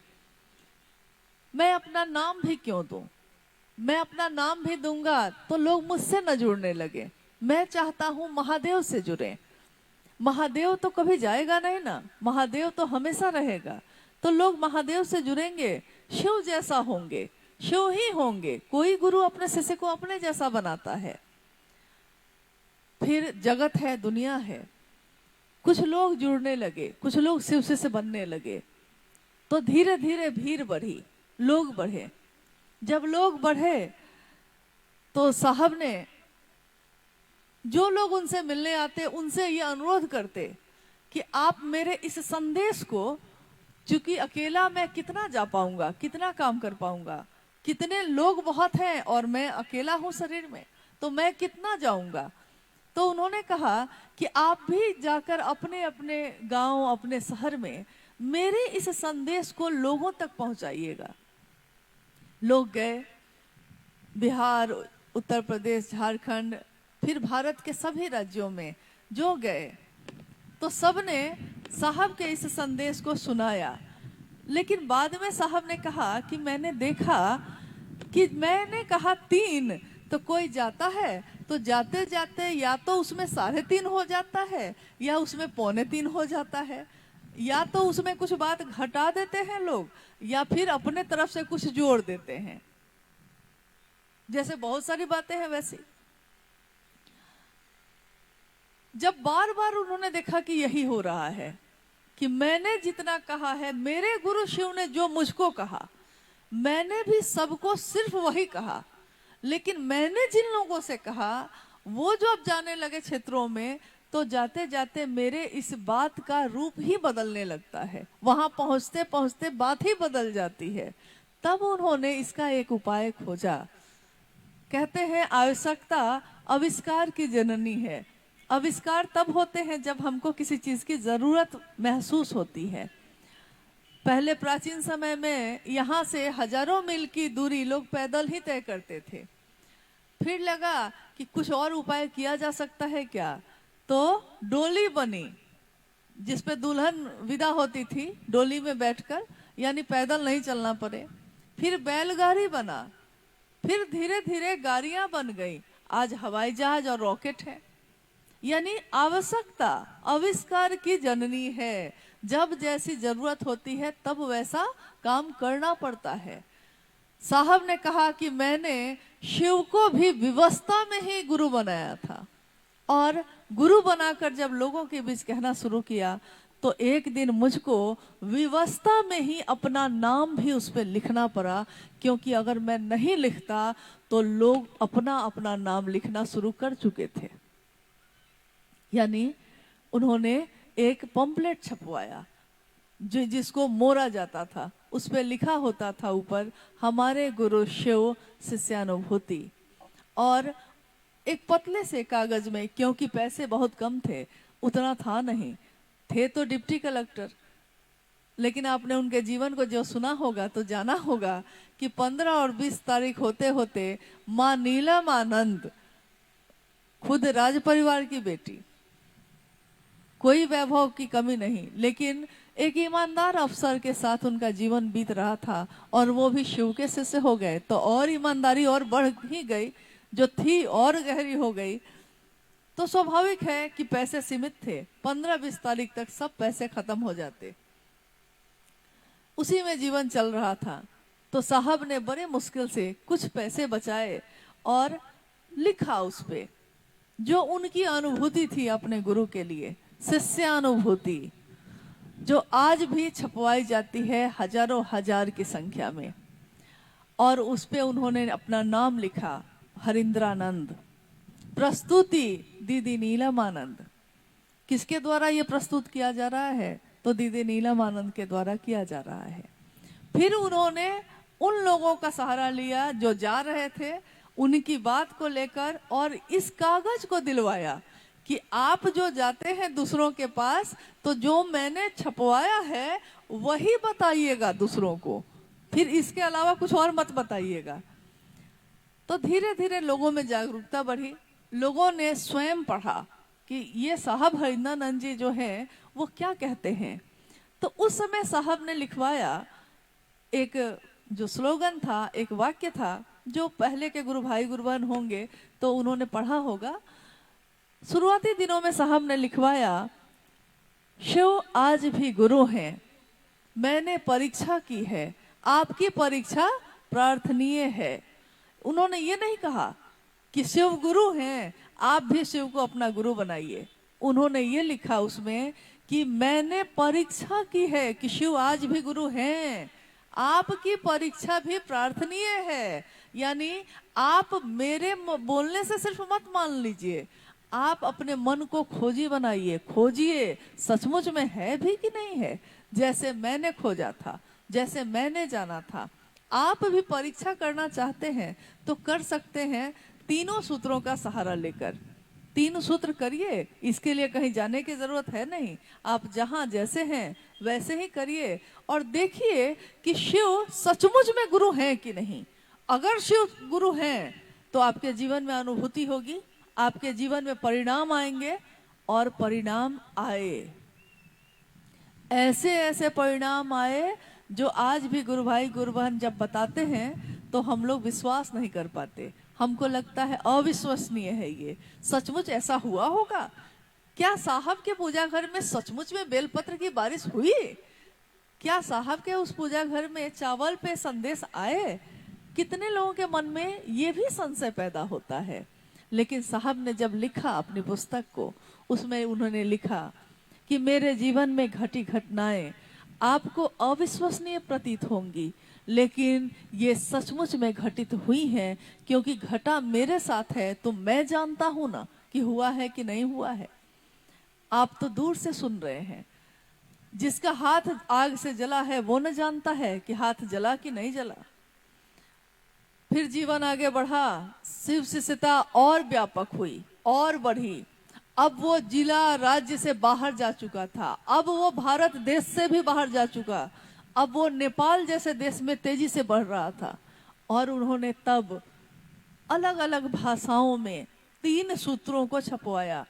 मैं अपना नाम भी क्यों दूं? मैं अपना नाम भी दूंगा तो लोग मुझसे न जुड़ने लगे। मैं चाहता हूं महादेव से जुड़े। महादेव तो कभी जाएगा नहीं ना, महादेव तो हमेशा रहेगा। तो लोग महादेव से जुड़ेंगे, शिव जैसा होंगे, शिव ही होंगे। कोई गुरु अपने शिष्य को अपने जैसा बनाता है। फिर जगत है, दुनिया है, कुछ लोग जुड़ने लगे, कुछ लोग शिव से बनने लगे। तो धीरे धीरे भीड़ बढ़ी, लोग बढ़े। जब लोग बढ़े तो साहब ने जो लोग उनसे मिलने आते उनसे ये अनुरोध करते कि आप मेरे इस संदेश को, चूंकि अकेला मैं कितना जा पाऊंगा, कितना काम कर पाऊंगा, कितने लोग बहुत हैं और मैं अकेला हूं शरीर में, तो मैं कितना जाऊंगा। तो उन्होंने कहा कि आप भी जाकर अपने अपने गांव, अपने शहर में मेरे इस संदेश को लोगों तक पहुंचाइएगा। लोग गए, बिहार, उत्तर प्रदेश, झारखंड, फिर भारत के सभी राज्यों में जो गए, तो सबने साहब के इस संदेश को सुनाया। लेकिन बाद में साहब ने कहा कि मैंने देखा कि मैंने कहा 3, तो कोई जाता है तो जाते जाते या तो उसमें 3.5 हो जाता है या उसमें 2.25 हो जाता है, या तो उसमें कुछ बात घटा देते हैं लोग या फिर अपने तरफ से कुछ जोड़ देते हैं। जैसे बहुत सारी बातें हैं वैसी। जब बार बार उन्होंने देखा कि यही हो रहा है कि मैंने जितना कहा है, मेरे गुरु शिव ने जो मुझको कहा, मैंने भी सबको सिर्फ वही कहा। लेकिन मैंने जिन लोगों से कहा वो जो अब जाने लगे क्षेत्रों में, तो जाते जाते मेरे इस बात का रूप ही बदलने लगता है। वहां पहुंचते पहुंचते बात ही बदल जाती है। तब उन्होंने इसका एक उपाय खोजा। कहते हैं आवश्यकता आविष्कार की जननी है। आविष्कार तब होते हैं जब हमको किसी चीज की जरूरत महसूस होती है। पहले प्राचीन समय में यहाँ से हजारों मील की दूरी लोग पैदल ही तय करते थे। फिर लगा कि कुछ और उपाय किया जा सकता है क्या, तो डोली बनी जिसपे दुल्हन विदा होती थी डोली में बैठकर, यानी पैदल नहीं चलना पड़े। फिर बैलगाड़ी बना, फिर धीरे धीरे गाड़ियां बन गई, आज हवाई जहाज और रॉकेट है। यानी आवश्यकता आविष्कार की जननी है। जब जैसी जरूरत होती है तब वैसा काम करना पड़ता है। साहब ने कहा कि मैंने शिव को भी विवस्था में ही गुरु बनाया था, और गुरु बनाकर जब लोगों के बीच कहना शुरू किया तो एक दिन मुझको विवस्था में ही अपना नाम भी उस पर लिखना पड़ा, क्योंकि अगर मैं नहीं लिखता तो लोग अपना अपना नाम लिखना शुरू कर चुके थे। यानी उन्होंने एक पंपलेट छपवाया जिसको मोड़ा जाता था, उस पर लिखा होता था ऊपर हमारे गुरु शिव शिष्यानुभूति, और एक पतले से कागज में, क्योंकि पैसे बहुत कम थे, उतना था नहीं, थे तो डिप्टी कलेक्टर, लेकिन आपने उनके जीवन को जो सुना होगा तो जाना होगा कि 15 और 20 तारीख होते होते माँ नीलम आनंद, खुद राज परिवार की बेटी, कोई वैभव की कमी नहीं, लेकिन एक ईमानदार अफसर के साथ उनका जीवन बीत रहा था, और वो भी शिव के शिष्य हो गए तो और ईमानदारी और बढ़ ही गई, जो थी और गहरी हो गई। तो स्वाभाविक है कि पैसे सीमित थे, 15-20 तारीख तक सब पैसे खत्म हो जाते, उसी में जीवन चल रहा था। तो साहब ने बड़े मुश्किल से कुछ पैसे बचाए और लिखा उस पे जो उनकी अनुभूति थी अपने गुरु के लिए, शिष्यानुभूति, जो आज भी छपवाई जाती है हजारों हजार की संख्या में। और उस पे उन्होंने अपना नाम लिखा, हरिंद्रानंद। प्रस्तुति दीदी नीलम आनंद। किसके द्वारा ये प्रस्तुत किया जा रहा है? तो दीदी नीलम आनंद के द्वारा किया जा रहा है। फिर उन्होंने उन लोगों का सहारा लिया जो जा रहे थे, उनकी बात को लेकर, और इस कागज को दिलवाया कि आप जो जाते हैं दूसरों के पास, तो जो मैंने छपवाया है वही बताइएगा दूसरों को, फिर इसके अलावा कुछ और मत बताइएगा। तो धीरे धीरे लोगों में जागरूकता बढ़ी, लोगों ने स्वयं पढ़ा कि ये साहब हरिंद्रानंद जी जो हैं वो क्या कहते हैं। तो उस समय साहब ने लिखवाया एक जो स्लोगन था, एक वाक्य था, जो पहले के गुरु भाई गुरुबन होंगे तो उन्होंने पढ़ा होगा। शुरुआती दिनों में साहब ने लिखवाया, शिव आज भी गुरु हैं, मैंने परीक्षा की है, आपकी परीक्षा प्रार्थनीय है। उन्होंने ये नहीं कहा कि शिव गुरु हैं, आप भी शिव को अपना गुरु बनाइए। उन्होंने ये लिखा उसमें कि मैंने परीक्षा की है कि शिव आज भी गुरु हैं, आपकी परीक्षा भी प्रार्थनीय है। यानी आप मेरे बोलने से सिर्फ मत मान लीजिए, आप अपने मन को खोजी बनाइए, खोजिए सचमुच में है भी कि नहीं है। जैसे मैंने खोजा था, जैसे मैंने जाना था, आप भी परीक्षा करना चाहते हैं तो कर सकते हैं, तीनों सूत्रों का सहारा लेकर। 3 सूत्र करिए, इसके लिए कहीं जाने की जरूरत है नहीं, आप जहां जैसे हैं वैसे ही करिए, और देखिए कि शिव सचमुच में गुरु हैं कि नहीं। अगर शिव गुरु हैं तो आपके जीवन में अनुभूति होगी, आपके जीवन में परिणाम आएंगे, और परिणाम आए, ऐसे ऐसे परिणाम आए जो आज भी गुरु भाई गुरु बहन जब बताते हैं तो हम लोग विश्वास नहीं कर पाते, हमको लगता है अविश्वसनीय है ये, सचमुच ऐसा हुआ होगा क्या? साहब के पूजा घर में सचमुच में बेलपत्र की बारिश हुई? क्या साहब के उस पूजा घर में चावल पे संदेश आए? कितने लोगों के मन में ये भी संशय पैदा होता है। लेकिन साहब ने जब लिखा अपनी पुस्तक को, उसमें उन्होंने लिखा कि मेरे जीवन में घटी घटनाएं आपको अविश्वसनीय प्रतीत होंगी, लेकिन ये सचमुच में घटित हुई हैं, क्योंकि घटा मेरे साथ है तो मैं जानता हूं ना कि हुआ है कि नहीं हुआ है। आप तो दूर से सुन रहे हैं, जिसका हाथ आग से जला है वो न जानता है कि हाथ जला कि नहीं जला। फिर जीवन आगे बढ़ा, शिव शिष्यता और व्यापक हुई और बढ़ी। अब वो जिला राज्य से बाहर जा चुका था, अब वो भारत देश से भी बाहर जा चुका, अब वो नेपाल जैसे देश में तेजी से बढ़ रहा था। और उन्होंने तब अलग अलग भाषाओं में 3 सूत्रों को छपवाया।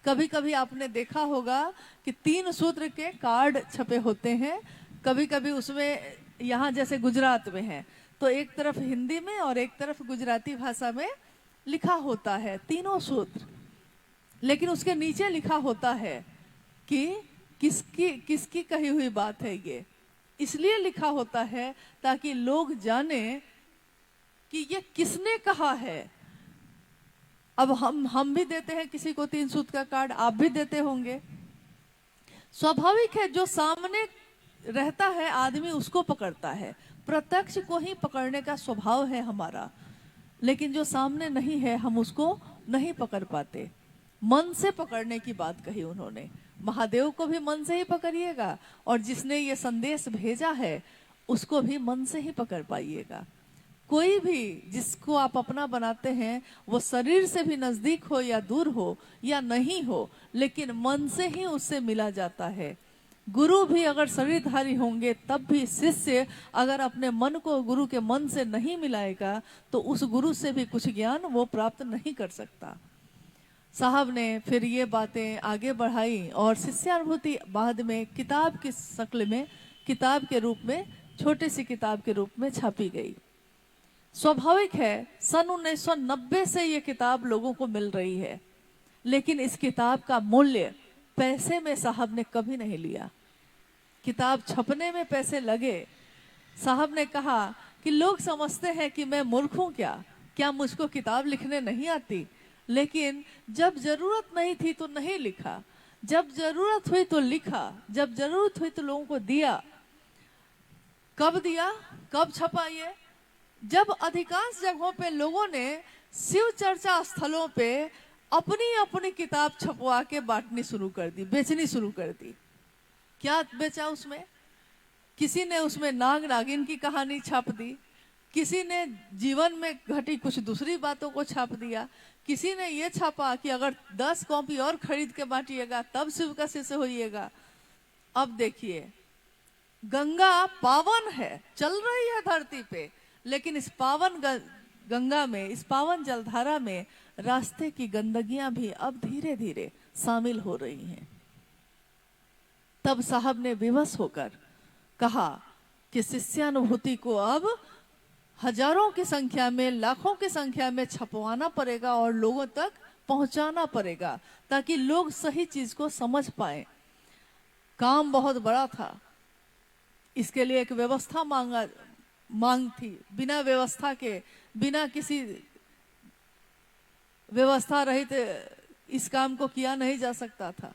कभी कभी आपने देखा होगा कि 3 सूत्र के कार्ड छपे होते हैं, कभी कभी उसमें यहाँ जैसे गुजरात में है तो एक तरफ हिंदी में और एक तरफ गुजराती भाषा में लिखा होता है तीनों सूत्र, लेकिन उसके नीचे लिखा होता है कि किसकी किसकी कही हुई बात है। ये इसलिए लिखा होता है ताकि लोग जाने कि ये किसने कहा है। अब हम भी देते हैं किसी को 3 सूत्र का कार्ड, आप भी देते होंगे। स्वाभाविक है, जो सामने रहता है आदमी उसको पकड़ता है, प्रत्यक्ष को ही पकड़ने का स्वभाव है हमारा, लेकिन जो सामने नहीं है हम उसको नहीं पकड़ पाते। मन से पकड़ने की बात कही उन्होंने। महादेव को भी मन से ही पकड़िएगा और जिसने ये संदेश भेजा है उसको भी मन से ही पकड़ पाइएगा। कोई भी जिसको आप अपना बनाते हैं वो शरीर से भी नजदीक हो या दूर हो या नहीं हो, लेकिन मन से ही उससे मिला जाता है। गुरु भी अगर शरीरधारी होंगे तब भी शिष्य अगर अपने मन को गुरु के मन से नहीं मिलाएगा तो उस गुरु से भी कुछ ज्ञान वो प्राप्त नहीं कर सकता। साहब ने फिर ये बातें आगे बढ़ाई और शिष्यानुभूति बाद में किताब की शक्ल में, किताब के रूप में, छोटी सी किताब के रूप में छापी गई। स्वाभाविक है, सन 1990 से ये किताब लोगों को मिल रही है, लेकिन इस किताब का मूल्य पैसे में साहब ने कभी नहीं लिया। किताब छपने में पैसे लगे। साहब ने कहा कि लोग समझते हैं कि मैं मूर्ख हूं, क्या मुझको किताब लिखने नहीं आती, लेकिन जब जरूरत नहीं थी तो नहीं लिखा, जब जरूरत हुई तो लिखा, जब जरूरत हुई तो लोगों को दिया। कब दिया, कब छपा ये? जब अधिकांश जगहों पे लोगों ने शिव चर्चा स्थलों पे अपनी अपनी किताब छपवा के बांटनी शुरू कर दी, बेचनी शुरू कर दी। क्या बेचा उसमें? किसी ने उसमें नाग नागिन की कहानी छाप दी, किसी ने जीवन में घटी कुछ दूसरी बातों को छाप दिया, किसी ने ये छापा कि अगर 10 कॉपी और खरीद के बांटिएगा तब शिव का शिष्य होइएगा। अब देखिए, गंगा पावन है, चल रही है धरती पे, लेकिन इस पावन गंगा में, इस पावन जलधारा में रास्ते की गंदगियां भी अब धीरे धीरे शामिल हो रही हैं। तब साहब ने विवश होकर कहा कि शिष्यानुभूति को अब हजारों की संख्या में, लाखों की संख्या में छपवाना पड़ेगा और लोगों तक पहुंचाना पड़ेगा ताकि लोग सही चीज को समझ पाए। काम बहुत बड़ा था, इसके लिए एक व्यवस्था मांग थी। बिना व्यवस्था के, बिना किसी व्यवस्था रहित इस काम को किया नहीं जा सकता था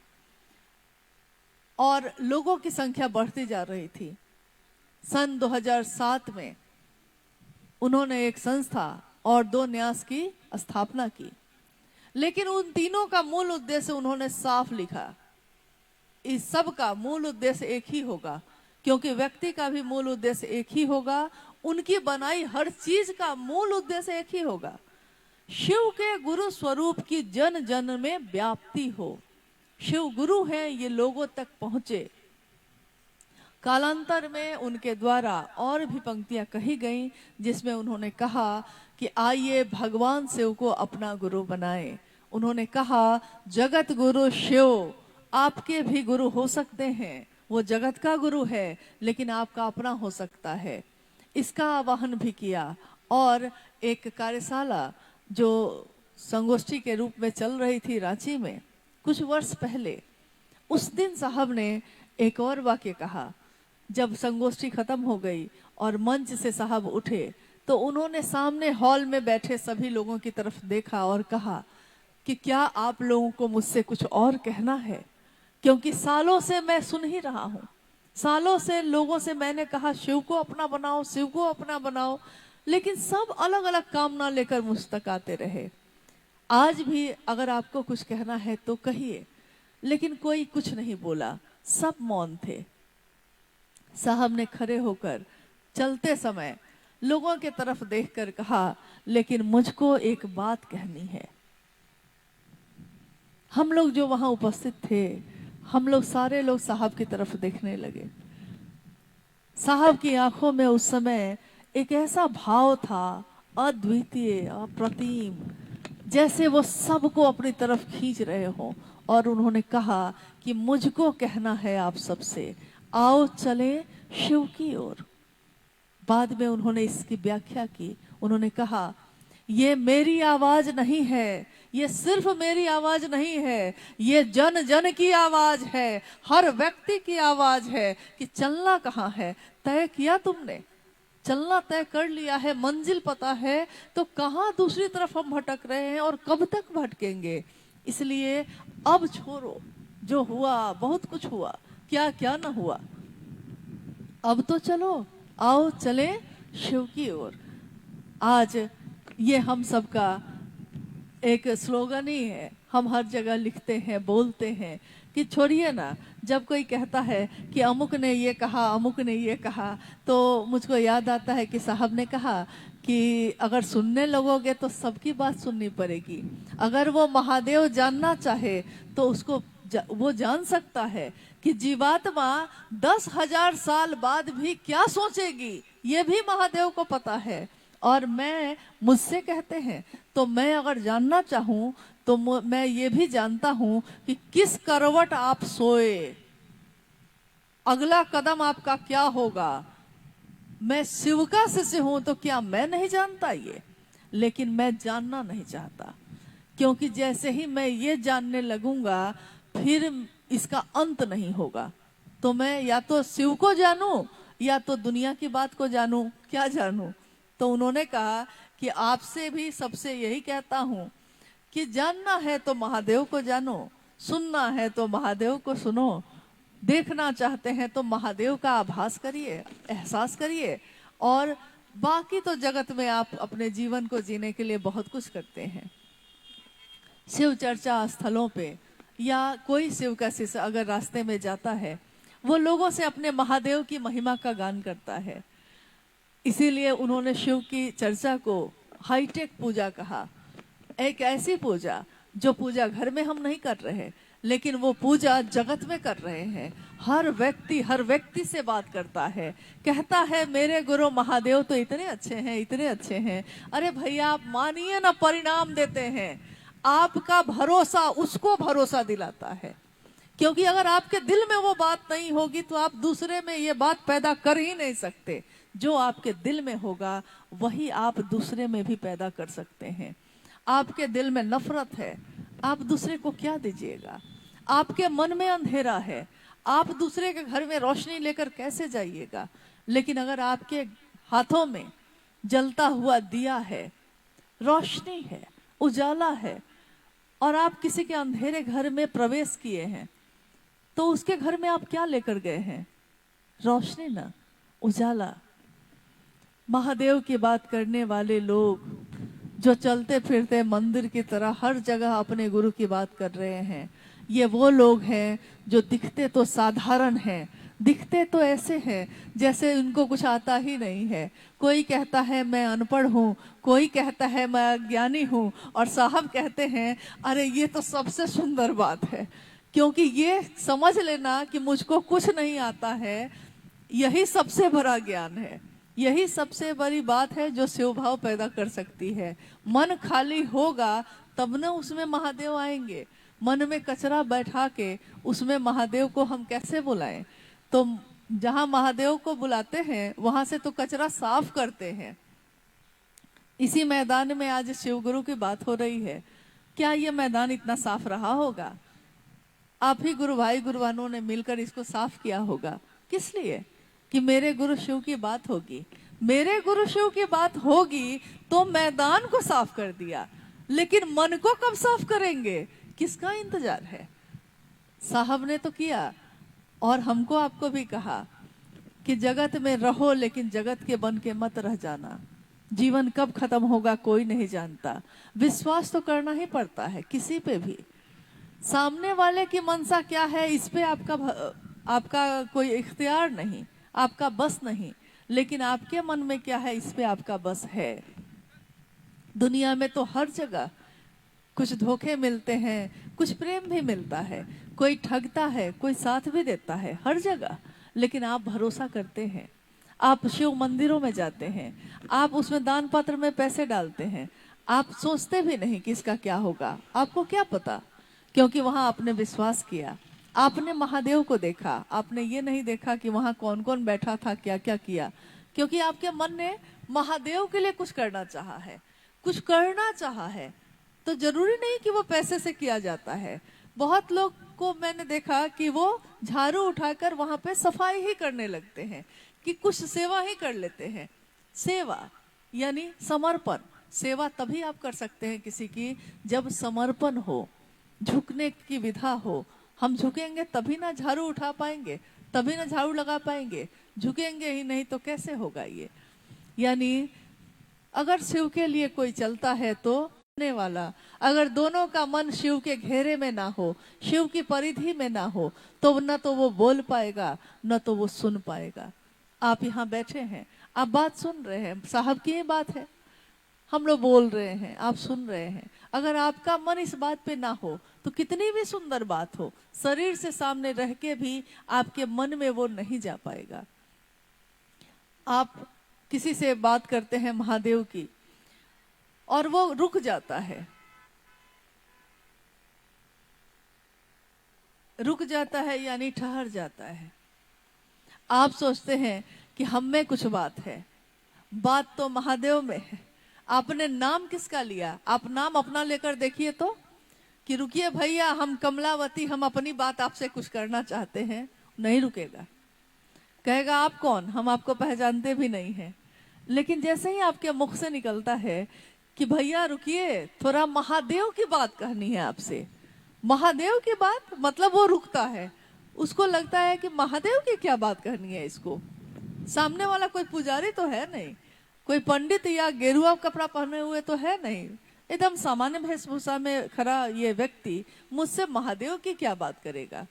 और लोगों की संख्या बढ़ती जा रही थी। सन 2007 में उन्होंने एक संस्था और 2 न्यास की स्थापना की, लेकिन उन तीनों का मूल उद्देश्य उन्होंने साफ लिखा। इस सब का मूल उद्देश्य एक ही होगा, क्योंकि व्यक्ति का भी मूल उद्देश्य एक ही होगा, उनकी बनाई हर चीज का मूल उद्देश्य एक ही होगा। शिव के गुरु स्वरूप की जन जन में व्याप्ति हो। शिव गुरु है, ये लोगों तक पहुंचे। कालांतर में उनके द्वारा और भी पंक्तियां कही गईं, जिसमें उन्होंने कहा कि आइए भगवान शिव को अपना गुरु बनाएं। उन्होंने कहा जगत गुरु शिव आपके भी गुरु हो सकते हैं, वो जगत का गुरु है लेकिन आपका अपना हो सकता है। इसका आह्वान भी किया और एक कार्यशाला जो संगोष्ठी के रूप में चल रही थी रांची में कुछ वर्ष पहले, उस दिन साहब ने एक और वाक्य कहा। जब संगोष्ठी खत्म हो गई और मंच से साहब उठे तो उन्होंने सामने हॉल में बैठे सभी लोगों की तरफ देखा और कहा कि क्या आप लोगों को मुझसे कुछ और कहना है? क्योंकि सालों से मैं सुन ही रहा हूं, सालों से लोगों से मैंने कहा शिव को अपना बनाओ, शिव को अपना बनाओ, लेकिन सब अलग अलग कामना लेकर मुझ तक आते रहे। आज भी अगर आपको कुछ कहना है तो कहिए, लेकिन कोई कुछ नहीं बोला, सब मौन थे। साहब ने खड़े होकर चलते समय लोगों के तरफ देखकर कहा, लेकिन मुझको एक बात कहनी है। हम लोग जो वहां उपस्थित थे, हम लोग सारे लोग साहब की तरफ देखने लगे। साहब की आंखों में उस समय एक ऐसा भाव था, अद्वितीय, अप्रतिम, जैसे वो सबको अपनी तरफ खींच रहे हो। और उन्होंने कहा कि मुझको कहना है आप सबसे, आओ चले शिव की ओर। बाद में उन्होंने इसकी व्याख्या की। उन्होंने कहा ये मेरी आवाज नहीं है, ये सिर्फ मेरी आवाज नहीं है, ये जन जन की आवाज है, हर व्यक्ति की आवाज है कि चलना कहाँ है। तय किया तुमने, चलना तय कर लिया है, मंजिल पता है, तो कहाँ दूसरी तरफ हम भटक रहे हैं और कब तक भटकेंगे। इसलिए अब छोड़ो, जो हुआ बहुत कुछ हुआ, क्या क्या ना हुआ, अब तो चलो, आओ चले शिव की ओर। आज ये हम सबका एक स्लोगन ही है, हम हर जगह लिखते हैं, बोलते हैं कि छोड़िए ना, जब कोई कहता है कि अमुक ने ये कहा, अमुक ने ये कहा, तो मुझको याद आता है कि साहब ने कहा कि अगर सुनने लगोगे तो सबकी बात सुननी पड़ेगी। अगर वो महादेव जानना चाहे तो उसको वो जान सकता है कि जीवात्मा 10,000 साल बाद भी क्या सोचेगी, ये भी महादेव को पता है। और मैं, मुझसे कहते हैं तो मैं अगर जानना चाहूं तो मैं ये भी जानता हूं कि किस करवट आप सोए, अगला कदम आपका क्या होगा। मैं शिव का शिष्य हूं तो क्या मैं नहीं जानता ये, लेकिन मैं जानना नहीं चाहता, क्योंकि जैसे ही मैं ये जानने लगूंगा फिर इसका अंत नहीं होगा। तो मैं या तो शिव को जानूं या तो दुनिया की बात को जानूं, क्या जानूं। तो उन्होंने कहा कि आपसे भी सबसे यही कहता हूं कि जानना है तो महादेव को जानो, सुनना है तो महादेव को सुनो, देखना चाहते हैं तो महादेव का आभास करिए, एहसास करिए। और बाकी तो जगत में आप अपने जीवन को जीने के लिए बहुत कुछ करते हैं। शिव चर्चा स्थलों पे या कोई शिव का शिष्य अगर रास्ते में जाता है, वो लोगों से अपने महादेव की महिमा का गान करता है। इसीलिए उन्होंने शिव की चर्चा को हाईटेक पूजा कहा, एक ऐसी पूजा जो पूजा घर में हम नहीं कर रहे, लेकिन वो पूजा जगत में कर रहे हैं। हर व्यक्ति से बात करता है, कहता है मेरे गुरु महादेव तो इतने अच्छे हैं, इतने अच्छे हैं। अरे भैया आप मानिए ना, परिणाम देते हैं। आपका भरोसा उसको भरोसा दिलाता है, क्योंकि अगर आपके दिल में वो बात नहीं होगी तो आप दूसरे में ये बात पैदा कर ही नहीं सकते। जो आपके दिल में होगा वही आप दूसरे में भी पैदा कर सकते हैं। आपके दिल में नफरत है, आप दूसरे को क्या दीजिएगा। आपके मन में अंधेरा है, आप दूसरे के घर में रोशनी लेकर कैसे जाइएगा। लेकिन अगर आपके हाथों में जलता हुआ दिया है, रोशनी है, उजाला है, और आप किसी के अंधेरे घर में प्रवेश किए हैं, तो उसके घर में आप क्या लेकर गए हैं? रोशनी ना, उजाला। महादेव की बात करने वाले लोग जो चलते फिरते मंदिर की तरह हर जगह अपने गुरु की बात कर रहे हैं, ये वो लोग हैं जो दिखते तो साधारण हैं, दिखते तो ऐसे हैं जैसे उनको कुछ आता ही नहीं है। कोई कहता है मैं अनपढ़ हूँ, कोई कहता है मैं अज्ञानी हूँ, और साहब कहते हैं अरे ये तो सबसे सुंदर बात है, क्योंकि ये समझ लेना कि मुझको कुछ नहीं आता है, यही सबसे बड़ा ज्ञान है। यही सबसे बड़ी बात है जो शिव भाव पैदा कर सकती है। मन खाली होगा तब न उसमें महादेव आएंगे। मन में कचरा बैठा के उसमें महादेव को हम कैसे बुलाएं? तो जहां महादेव को बुलाते हैं वहां से तो कचरा साफ करते हैं। इसी मैदान में आज शिव गुरु की बात हो रही है, क्या ये मैदान इतना साफ रहा होगा? आप ही गुरु भाई गुरुवानों ने मिलकर इसको साफ किया होगा। किस लिए? कि मेरे गुरु शिव की बात होगी। मेरे गुरु शिव की बात होगी तो मैदान को साफ कर दिया, लेकिन मन को कब साफ करेंगे? किसका इंतजार है? साहब ने तो किया, और हमको आपको भी कहा कि जगत में रहो लेकिन जगत के बन के मत रह जाना। जीवन कब खत्म होगा कोई नहीं जानता। विश्वास तो करना ही पड़ता है किसी पे भी। सामने वाले की मनसा क्या है इस पे आपका कोई इख्तियार नहीं, आपका बस नहीं, लेकिन आपके मन में क्या है इस पे आपका बस है। दुनिया में तो हर जगह कुछ धोखे मिलते हैं, कुछ प्रेम भी मिलता है, कोई ठगता है, कोई साथ भी देता है, हर जगह। लेकिन आप भरोसा करते हैं, आप शिव मंदिरों में जाते हैं, आप उसमें दान पात्र में पैसे डालते हैं, आप सोचते भी नहीं कि इसका क्या होगा। आपको क्या पता? क्योंकि वहां आपने विश्वास किया, आपने महादेव को देखा, आपने ये नहीं देखा कि वहां कौन कौन बैठा था, क्या क्या किया। क्योंकि आपके मन ने महादेव के लिए कुछ करना चाहा है, कुछ करना चाहा है। तो जरूरी नहीं कि वो पैसे से किया जाता है। बहुत लोग को मैंने देखा कि वो झाड़ू उठाकर वहां पे सफाई ही करने लगते हैं, कि कुछ सेवा ही कर लेते हैं। सेवा यानी समर्पण। सेवा तभी आप कर सकते हैं किसी की जब समर्पण हो, झुकने की विधा हो। हम झुकेंगे तभी ना झाड़ू उठा पाएंगे, तभी ना झाड़ू लगा पाएंगे। झुकेंगे ही नहीं तो कैसे होगा ये। यानी अगर शिव के लिए कोई चलता है तो वाला, अगर दोनों का मन शिव के घेरे में ना हो, शिव की परिधि में ना हो, तो न तो वो बोल पाएगा न तो वो सुन पाएगा। आप यहाँ बैठे हैं, आप बात सुन रहे हैं, साहब की ये बात है, हम लोग बोल रहे हैं, आप सुन रहे हैं। अगर आपका मन इस बात पे ना हो तो कितनी भी सुंदर बात हो, शरीर से सामने रह के भी आपके मन में वो नहीं जा पाएगा। आप किसी से बात करते हैं महादेव की और वो रुक जाता है, रुक जाता है यानी ठहर जाता है। आप सोचते हैं कि हम में कुछ बात है, बात तो महादेव में है। आपने नाम किसका लिया? आप नाम अपना लेकर देखिए तो, कि रुकिए भैया हम कमलावती, हम अपनी बात आपसे कुछ करना चाहते हैं। नहीं रुकेगा, कहेगा आप कौन, हम आपको पहचानते भी नहीं हैं। लेकिन जैसे ही आपके मुख से निकलता है कि भैया रुकिए, थोड़ा महादेव की बात कहनी है आपसे, महादेव की बात, मतलब वो रुकता है। उसको लगता है कि महादेव की क्या बात करनी है इसको। सामने वाला कोई पुजारी तो है नहीं, कोई पंडित या गेरुआ कपड़ा पहने हुए तो है नहीं, एकदम सामान्य वेशभूषा में खड़ा ये व्यक्ति मुझसे महादेव की क्या बात करेगा।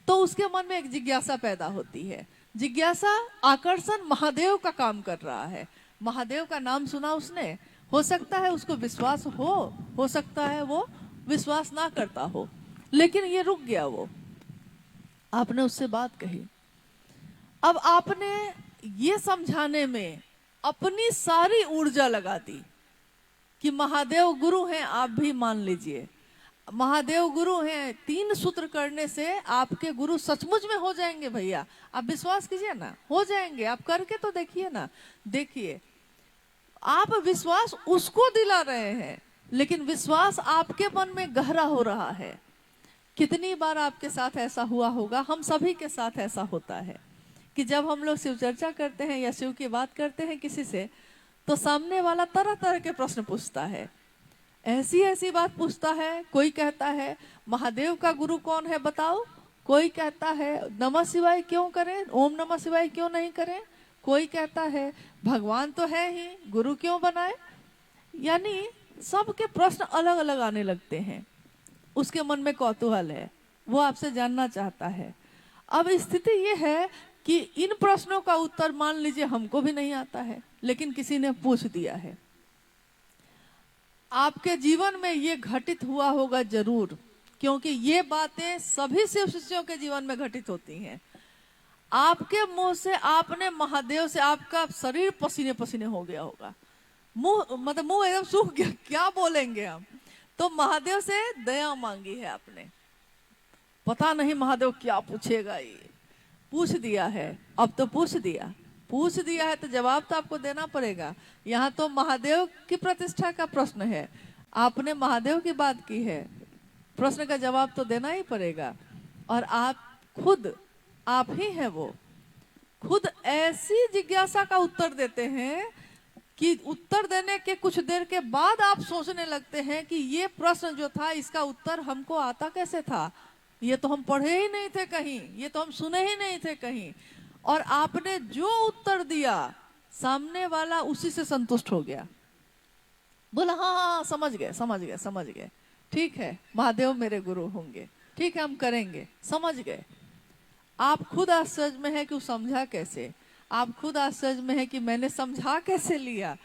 तो उसके मन में एक जिज्ञासा पैदा होती है। जिज्ञासा, आकर्षण महादेव का काम कर रहा है। महादेव का नाम सुना उसने, हो सकता है उसको विश्वास हो सकता है वो विश्वास ना करता हो, लेकिन ये रुक गया। वो आपने उससे बात कही, अब आपने ये समझाने में अपनी सारी ऊर्जा लगा दी कि महादेव गुरु हैं, आप भी मान लीजिए महादेव गुरु हैं। 3 सूत्र करने से आपके गुरु सचमुच में हो जाएंगे भैया, आप विश्वास कीजिए ना, हो जाएंगे। आप करके तो देखिए ना। देखिए, आप विश्वास उसको दिला रहे हैं, लेकिन विश्वास आपके मन में गहरा हो रहा है। कितनी बार आपके साथ ऐसा हुआ होगा, हम सभी के साथ ऐसा होता है कि जब हम लोग शिव चर्चा करते हैं या शिव की बात करते हैं किसी से, तो सामने वाला तरह तरह के प्रश्न पूछता है, ऐसी ऐसी बात पूछता है। कोई कहता है महादेव का गुरु कौन है बताओ, कोई कहता है नमः शिवाय क्यों करें, ओम नमः शिवाय क्यों नहीं करें, कोई कहता है भगवान तो है ही, गुरु क्यों बनाए। यानी सबके प्रश्न अलग अलग आने लगते हैं। उसके मन में कौतूहल है, वो आपसे जानना चाहता है। अब स्थिति ये है कि इन प्रश्नों का उत्तर मान लीजिए हमको भी नहीं आता है, लेकिन किसी ने पूछ दिया है। आपके जीवन में ये घटित हुआ होगा जरूर, क्योंकि ये बातें सभी शिव शिष्यों के जीवन में घटित होती हैं। आपके मुंह से आपने महादेव से, आपका शरीर पसीने पसीने हो गया होगा, मुंह एकदम सूख गया, क्या बोलेंगे हम। तो महादेव से दया मांगी है आपने, पता नहीं महादेव क्या पूछेगा, ये पूछ दिया है। अब तो पूछ दिया है तो जवाब तो आपको देना पड़ेगा। यहाँ तो महादेव की प्रतिष्ठा का प्रश्न है, आपने महादेव की बात की है, प्रश्न का जवाब तो देना ही पड़ेगा। और आप खुद, आप ही हैं वो, खुद ऐसी जिज्ञासा का उत्तर देते हैं कि उत्तर देने के कुछ देर के बाद आप सोचने लगते हैं कि ये प्रश्न जो था इसका उत्तर हमको आता कैसे था, ये तो हम पढ़े ही नहीं थे कहीं, ये तो हम सुने ही नहीं थे कहीं। और आपने जो उत्तर दिया सामने वाला उसी से संतुष्ट हो गया, बोला हाँ समझ गए, ठीक है महादेव मेरे गुरु होंगे, ठीक है हम करेंगे, समझ गए। आप खुद आश्चर्य में है कि वो समझा कैसे, आप खुद आश्चर्य में है कि मैंने समझा कैसे लिया।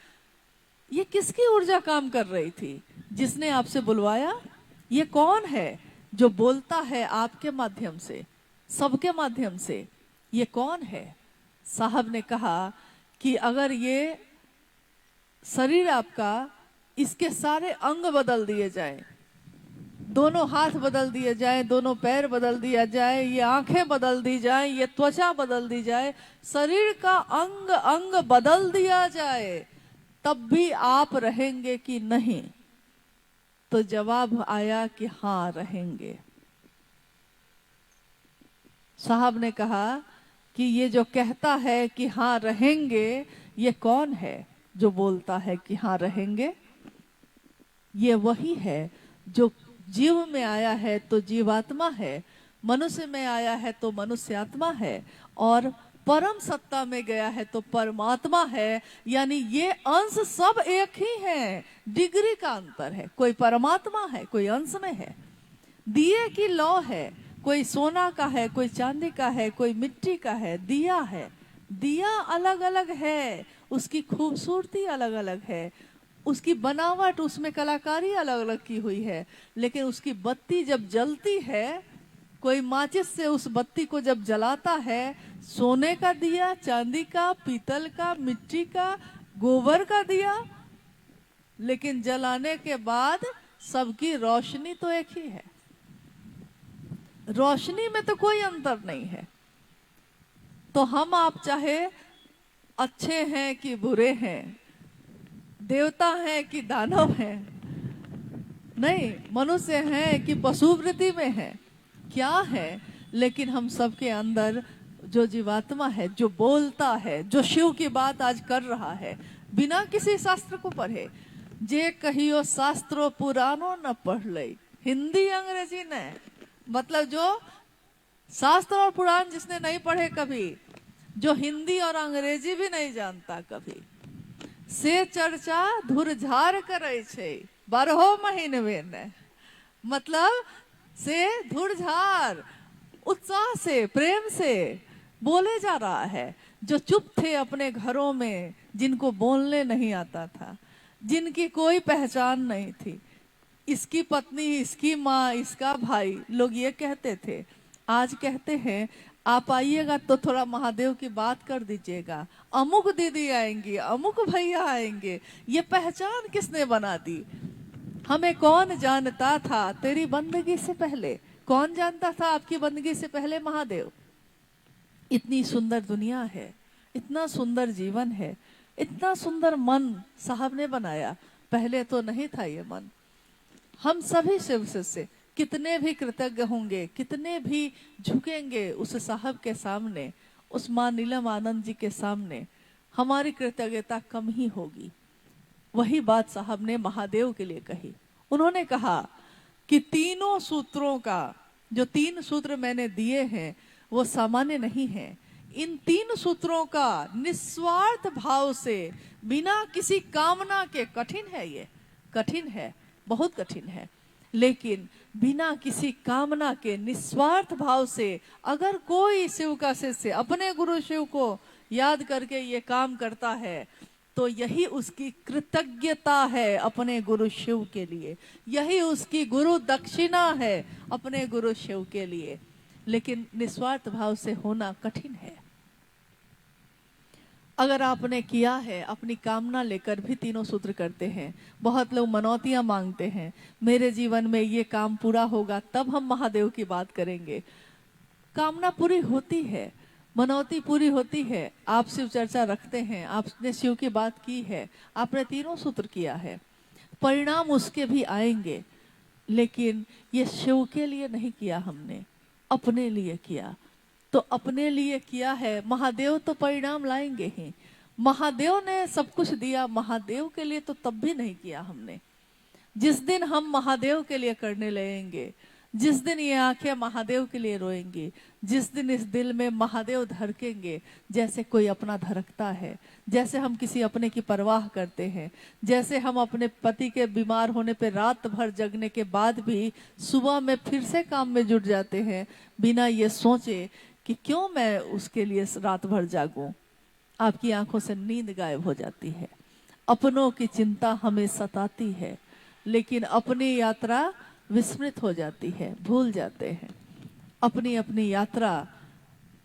ये किसकी ऊर्जा काम कर रही थी जिसने आपसे बुलवाया? ये कौन है जो बोलता है आपके माध्यम से, सबके माध्यम से? ये कौन है? साहब ने कहा कि अगर ये शरीर आपका, इसके सारे अंग बदल दिए जाए, दोनों हाथ बदल दिए जाए, दोनों पैर बदल दिया जाए, ये आंखें बदल दी जाए, ये त्वचा बदल दी जाए, शरीर का अंग अंग बदल दिया जाए, तब भी आप रहेंगे कि नहीं? तो जवाब आया कि हाँ रहेंगे। साहब ने कहा कि ये जो कहता है कि हाँ रहेंगे, ये कौन है जो बोलता है कि हाँ रहेंगे? ये वही है जो जीव में आया है तो जीवात्मा है, मनुष्य में आया है तो मनुष्यात्मा है, और परम सत्ता में गया है तो परमात्मा है। यानी ये अंश सब एक ही है, डिग्री का अंतर है। कोई परमात्मा है, कोई अंश में है। दिए की लौ है, कोई सोना का है, कोई चांदी का है, कोई मिट्टी का है। दिया है, दिया अलग अलग है, उसकी खूबसूरती अलग अलग है, उसकी बनावट, उसमें कलाकारी अलग अलग की हुई है, लेकिन उसकी बत्ती जब जलती है, कोई माचिस से उस बत्ती को जब जलाता है, सोने का दिया, चांदी का, पीतल का, मिट्टी का, गोबर का दिया, लेकिन जलाने के बाद सबकी रोशनी तो एक ही है। रोशनी में तो कोई अंतर नहीं है। तो हम आप चाहे अच्छे हैं कि बुरे हैं, देवता हैं कि दानव हैं, नहीं, मनुष्य हैं कि पशुवृत्ति में हैं, क्या है, लेकिन हम सबके अंदर जो जीवात्मा है, जो बोलता है, जो शिव की बात आज कर रहा है, बिना किसी शास्त्र को पढ़े, जे कहियो शास्त्रो पुराणो न पढ़ ले, हिंदी अंग्रेजी ने, मतलब जो शास्त्र और पुराण जिसने नहीं पढ़े कभी, जो हिंदी और अंग्रेजी भी नहीं जानता कभी, से चर्चा धुरझार करे छे 12 महीने में, मतलब से धुरझार, उत्साह से, प्रेम से बोले जा रहा है। जो चुप थे अपने घरों में, जिनको बोलने नहीं आता था, जिनकी कोई पहचान नहीं थी, इसकी पत्नी, इसकी माँ, इसका भाई, लोग ये कहते थे। आज कहते हैं आप आइएगा तो थोड़ा महादेव की बात कर दीजिएगा, अमुक दीदी आएंगी, अमुक भैया आएंगे। ये पहचान किसने बना दी? हमें कौन जानता था तेरी बंदगी से पहले? कौन जानता था आपकी बंदगी से पहले? महादेव। इतनी सुंदर दुनिया है, इतना सुंदर जीवन है, इतना सुंदर मन साहब ने बनाया, पहले तो नहीं था ये मन। हम सभी शिव से कितने भी कृतज्ञ होंगे, कितने भी झुकेंगे उस साहब के सामने, उस मां नीलम आनंद जी के सामने, हमारी कृतज्ञता कम ही होगी। वही बात साहब ने महादेव के लिए कही। उन्होंने कहा कि तीनों सूत्रों का, जो 3 सूत्र मैंने दिए हैं वो सामान्य नहीं है। इन 3 सूत्रों का निस्वार्थ भाव से, बिना किसी कामना के, कठिन है, ये कठिन है, बहुत कठिन है, लेकिन बिना किसी कामना के निस्वार्थ भाव से अगर कोई शिव का शिष्य अपने गुरु शिव को याद करके ये काम करता है, तो यही उसकी कृतज्ञता है अपने गुरु शिव के लिए, यही उसकी गुरु दक्षिणा है अपने गुरु शिव के लिए। लेकिन निस्वार्थ भाव से होना कठिन है। अगर आपने किया है, अपनी कामना लेकर भी तीनों सूत्र करते हैं। बहुत लोग मनौतियां मांगते हैं, मेरे जीवन में ये काम पूरा होगा तब हम महादेव की बात करेंगे। कामना पूरी होती है, मनौती पूरी होती है। आप शिव चर्चा रखते हैं, आपने शिव की बात की है, आपने तीनों सूत्र किया है, परिणाम उसके भी आएंगे, लेकिन ये शिव के लिए नहीं किया हमने, अपने लिए किया। तो अपने लिए किया है, महादेव तो परिणाम लाएंगे ही। महादेव ने सब कुछ दिया, महादेव के लिए तो तब भी नहीं किया हमने। जिस दिन हम महादेव के लिए करने लगेंगे, जिस दिन ये आंखें महादेव के लिए रोएंगी, जिस दिन इस दिल में महादेव धड़केंगे, जैसे कोई अपना धड़कता है, जैसे हम किसी अपने की परवाह करते हैं, जैसे हम अपने पति के बीमार होने पे रात भर जगने के बाद भी सुबह में फिर से काम में जुट जाते हैं, बिना ये सोचे कि क्यों मैं उसके लिए रात भर जागूं। आपकी आंखों से नींद गायब हो जाती है। अपनों की चिंता हमें सताती है, लेकिन अपनी यात्रा विस्मृत हो जाती है, भूल जाते हैं। अपनी अपनी यात्रा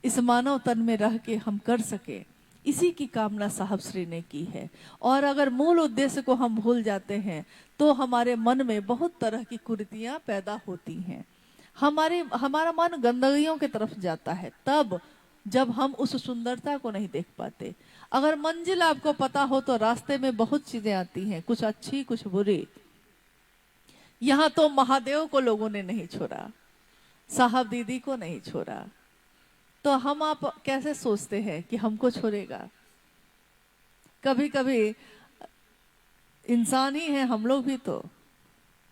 इस मानव तन में रह के हम कर सके, इसी की कामना साहब श्री ने की है। और अगर मूल उद्देश्य को हम भूल जाते हैं तो हमारे मन में बहुत तरह की कुरीतियां पैदा होती हैं। हमारा मन गंदगियों की तरफ जाता है तब जब हम उस सुंदरता को नहीं देख पाते। अगर मंजिल आपको पता हो तो रास्ते में बहुत चीजें आती हैं, कुछ अच्छी कुछ बुरी। यहाँ तो महादेव को लोगों ने नहीं छोड़ा, साहब दीदी को नहीं छोड़ा, तो हम आप कैसे सोचते हैं कि हमको छोड़ेगा? कभी कभी इंसान ही है हम लोग भी, तो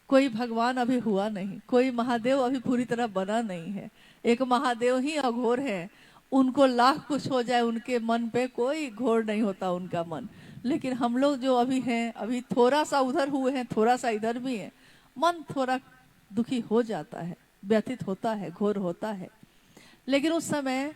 कोई भगवान अभी हुआ नहीं, कोई महादेव अभी पूरी तरह बना नहीं है। एक महादेव ही अघोर है, उनको लाख कुछ हो जाए उनके मन पे कोई घोर नहीं होता उनका मन। लेकिन हम लोग जो अभी हैं, अभी थोड़ा सा उधर हुए हैं, थोड़ा सा इधर भी है, मन थोड़ा दुखी हो जाता है, व्यथित होता है, घोर होता है। लेकिन उस समय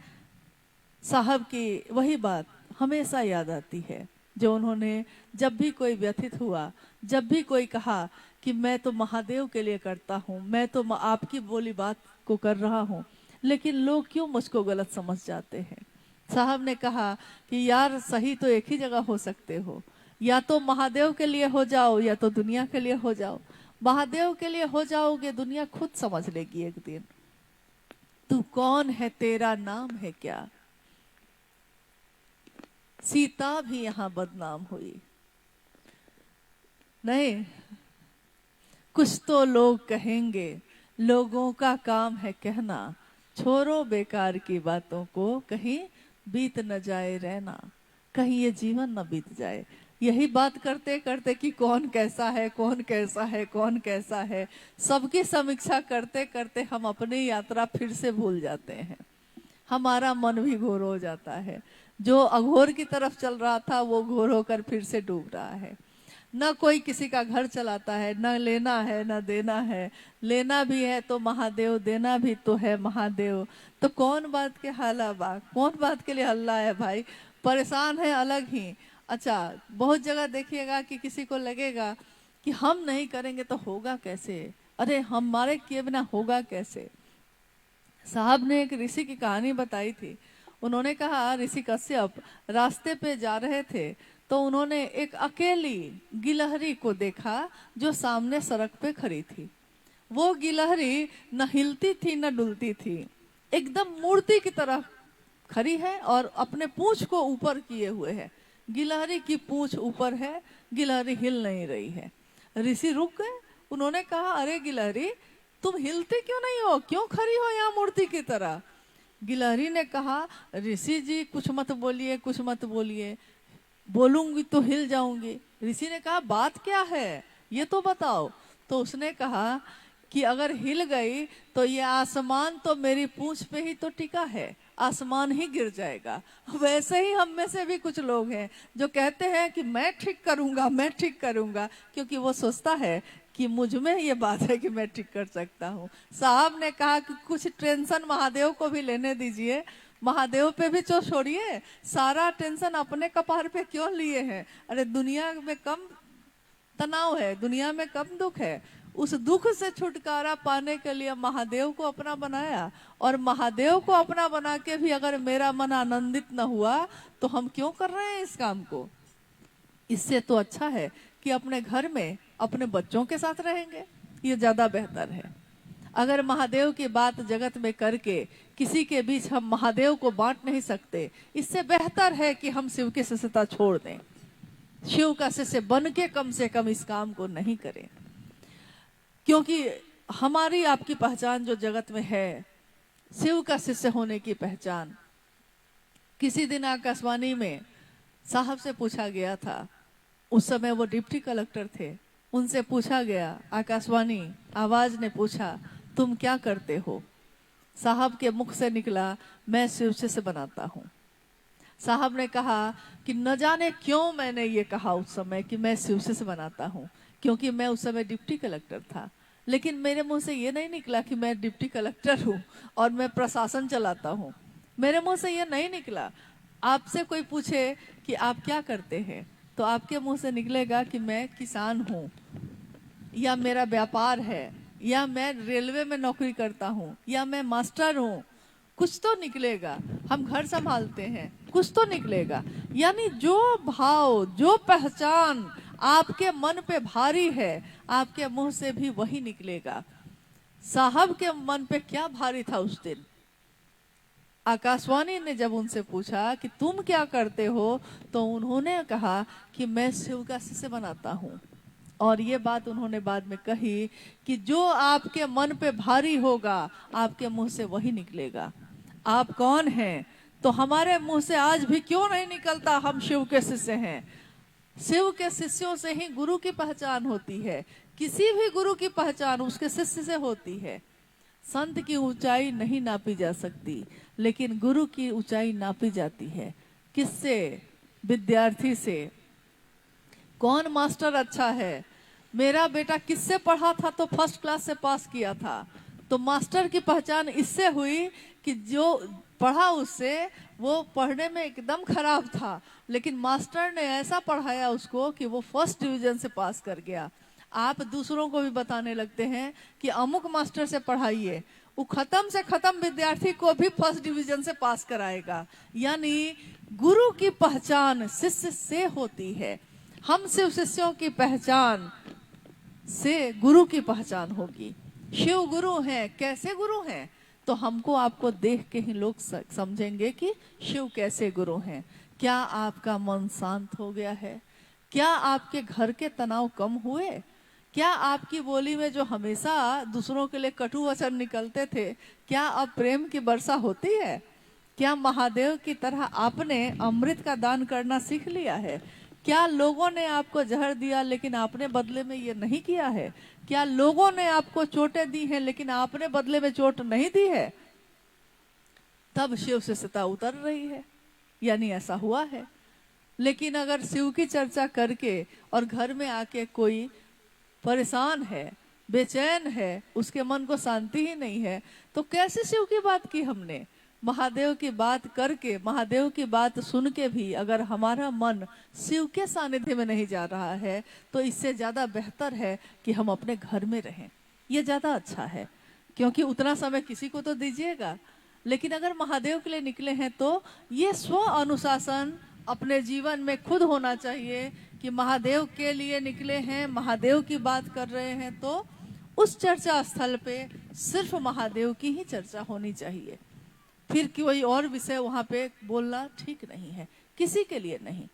साहब की वही बात हमेशा याद आती है जो उन्होंने जब भी कोई व्यथित हुआ, जब भी कोई कहा कि मैं तो महादेव के लिए करता हूँ, मैं तो आपकी बोली बात को कर रहा हूँ, लेकिन लोग क्यों मुझको गलत समझ जाते हैं। साहब ने कहा कि यार सही तो एक ही जगह हो सकते हो, या तो महादेव के लिए हो जाओ या तो दुनिया के लिए हो जाओ। महादेव के लिए हो जाओगे, दुनिया खुद समझ लेगी एक दिन तू कौन है, तेरा नाम है क्या। सीता भी यहाँ बदनाम हुई। नहीं, कुछ तो लोग कहेंगे, लोगों का काम है कहना, छोड़ो बेकार की बातों को, कहीं बीत न जाए रहना, कहीं ये जीवन न बीत जाए। यही बात करते करते कि कौन कैसा है, कौन कैसा है, कौन कैसा है, सबकी समीक्षा करते करते हम अपनी यात्रा फिर से भूल जाते हैं। हमारा मन भी घोर हो जाता है। जो अघोर की तरफ चल रहा था वो घोर होकर फिर से डूब रहा है। न कोई किसी का घर चलाता है, न लेना है न देना है। लेना भी है तो महादेव, देना भी तो है महादेव। तो कौन बात के हाला बा, कौन बात के लिए हल्ला है भाई। परेशान है अलग ही। अच्छा, बहुत जगह देखिएगा कि किसी को लगेगा कि हम नहीं करेंगे तो होगा कैसे, अरे हमारे किए बिना होगा कैसे। साहब ने एक ऋषि की कहानी बताई थी। उन्होंने कहा ऋषि कश्यप रास्ते पे जा रहे थे तो उन्होंने एक अकेली गिलहरी को देखा जो सामने सड़क पे खड़ी थी। वो गिलहरी न हिलती थी न डुलती थी, एकदम मूर्ति की तरह खड़ी है और अपने पूंछ को ऊपर किए हुए है। गिलहरी की पूंछ ऊपर है, गिलहरी हिल नहीं रही है। ऋषि रुक गए। उन्होंने कहा अरे गिलहरी तुम हिलती क्यों नहीं हो, क्यों खड़ी हो यहाँ मूर्ति की तरह। गिलहरी ने कहा ऋषि जी कुछ मत बोलिए, कुछ मत बोलिए, बोलूंगी तो हिल जाऊंगी। ऋषि ने कहा बात क्या है ये तो बताओ। तो उसने कहा कि अगर हिल गई तो ये आसमान तो मेरी पूंछ पे ही तो टिका है, आसमान ही गिर जाएगा। वैसे ही हम में से भी कुछ लोग हैं जो कहते हैं कि मैं ठीक करूंगा, मैं ठीक करूंगा, क्योंकि वो सोचता है कि मुझ में ये बात है कि मैं ठीक कर सकता हूँ। साहब ने कहा कि कुछ टेंशन महादेव को भी लेने दीजिए, महादेव पे भी तो छोड़िए, सारा टेंशन अपने कपार पे क्यों लिए हैं। अरे दुनिया में कम तनाव है, दुनिया में कम दुख है। उस दुख से छुटकारा पाने के लिए महादेव को अपना बनाया, और महादेव को अपना बना के भी अगर मेरा मन आनंदित न हुआ तो हम क्यों कर रहे हैं इस काम को। इससे तो अच्छा है कि अपने घर में अपने बच्चों के साथ रहेंगे, ये ज्यादा बेहतर है। अगर महादेव की बात जगत में करके किसी के बीच हम महादेव को बांट नहीं सकते, इससे बेहतर है कि हम शिव की शिष्यता छोड़ दें, शिव का शिष्य बन के कम से कम इस काम को नहीं करें। क्योंकि हमारी आपकी पहचान जो जगत में है, शिव का शिष्य होने की पहचान। किसी दिन आकाशवाणी में साहब से पूछा गया था, उस समय वो डिप्टी कलेक्टर थे, उनसे पूछा गया, आकाशवाणी आवाज ने पूछा तुम क्या करते हो। साहब के मुख से निकला मैं शिव शिष्य बनाता हूँ। साहब ने कहा कि न जाने क्यों मैंने ये कहा उस समय कि मैं शिव शिष्य बनाता हूँ, क्योंकि मैं उस समय डिप्टी कलेक्टर था। लेकिन मेरे मुंह से ये नहीं निकला कि मैं डिप्टी कलेक्टर हूँ और मैं प्रशासन चलाता हूँ, मेरे मुंह से ये नहीं निकला। आपसे कोई पूछे कि आप क्या करते हैं तो आपके मुंह से निकलेगा कि मैं किसान हूँ, या मेरा व्यापार है, या मैं रेलवे में नौकरी करता हूँ, या मैं मास्टर हूँ। कुछ तो निकलेगा, हम घर संभालते हैं, कुछ तो निकलेगा। यानी जो भाव, जो पहचान आपके मन पे भारी है, आपके मुंह से भी वही निकलेगा। साहब के मन पे क्या भारी था उस दिन? आकाशवाणी ने जब उनसे पूछा कि तुम क्या करते हो, तो उन्होंने कहा कि मैं शिव का शिष्य बनाता हूँ। और ये बात उन्होंने बाद में कही कि जो आपके मन पे भारी होगा, आपके मुंह से वही निकलेगा। आप कौन हैं? तो हमारे मुंह से आज भी क्यों नहीं निकलता हम शिव के शिष्य हैं? शिव के शिष्यों से ही गुरु की पहचान होती है। किसी भी गुरु की पहचान उसके शिष्य से होती है। संत की ऊंचाई नहीं नापी जा सकती, लेकिन गुरु की ऊंचाई नापी जाती है। किससे? विद्यार्थी से। कौन मास्टर अच्छा है? मेरा बेटा किससे पढ़ा था तो फर्स्ट क्लास से पास किया था? तो मास्टर की पहचान इससे हुई कि जो पढ़ा उससे, वो पढ़ने में एकदम खराब था, लेकिन मास्टर ने ऐसा पढ़ाया उसको कि वो फर्स्ट डिवीजन से पास कर गया। आप दूसरों को भी बताने लगते हैं कि अमुक मास्टर से पढ़ाइए, वो खत्म से खत्म विद्यार्थी को भी फर्स्ट डिवीजन से पास कराएगा। यानी गुरु की पहचान शिष्य से होती है। हम शिव शिष्यों की पहचान से गुरु की पहचान होगी। शिव गुरु हैं। कैसे गुरु हैं? तो हमको आपको देख के ही लोग समझेंगे कि शिव कैसे गुरु हैं। क्या आपका मन शांत हो गया है? क्या आपके घर के तनाव कम हुए? क्या आपकी बोली में जो हमेशा दूसरों के लिए कटु वचन निकलते थे, क्या अब प्रेम की वर्षा होती है? क्या महादेव की तरह आपने अमृत का दान करना सीख लिया है? क्या लोगों ने आपको जहर दिया लेकिन आपने बदले में ये नहीं किया है? क्या लोगों ने आपको चोटें दी हैं लेकिन आपने बदले में चोट नहीं दी है? तब शिव से सता उतर रही है, यानी ऐसा हुआ है। लेकिन अगर शिव की चर्चा करके और घर में आके कोई परेशान है, बेचैन है, उसके मन को शांति ही नहीं है, तो कैसे शिव की बात की हमने? महादेव की बात करके, महादेव की बात सुन के भी अगर हमारा मन शिव के सानिध्य में नहीं जा रहा है, तो इससे ज्यादा बेहतर है कि हम अपने घर में रहें। ये ज्यादा अच्छा है, क्योंकि उतना समय किसी को तो दीजिएगा। लेकिन अगर महादेव के लिए निकले हैं तो ये स्व अनुशासन अपने जीवन में खुद होना चाहिए कि महादेव के लिए निकले हैं, महादेव की बात कर रहे हैं, तो उस चर्चा स्थल पे सिर्फ महादेव की ही चर्चा होनी चाहिए। फिर कोई और विषय वहाँ पे बोलना ठीक नहीं है, किसी के लिए नहीं।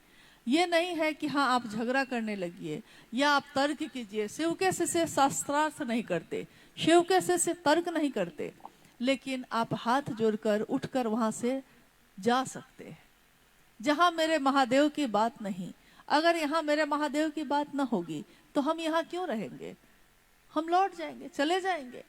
ये नहीं है कि हाँ आप झगड़ा करने लगिए या आप तर्क कीजिए। शिव के से शास्त्रार्थ नहीं करते, शिव के से तर्क नहीं करते, लेकिन आप हाथ जोड़कर उठकर वहां से जा सकते हैं। जहां मेरे महादेव की बात नहीं, अगर यहाँ मेरे महादेव की बात ना होगी तो हम यहाँ क्यों रहेंगे? हम लौट जाएंगे, चले जाएंगे।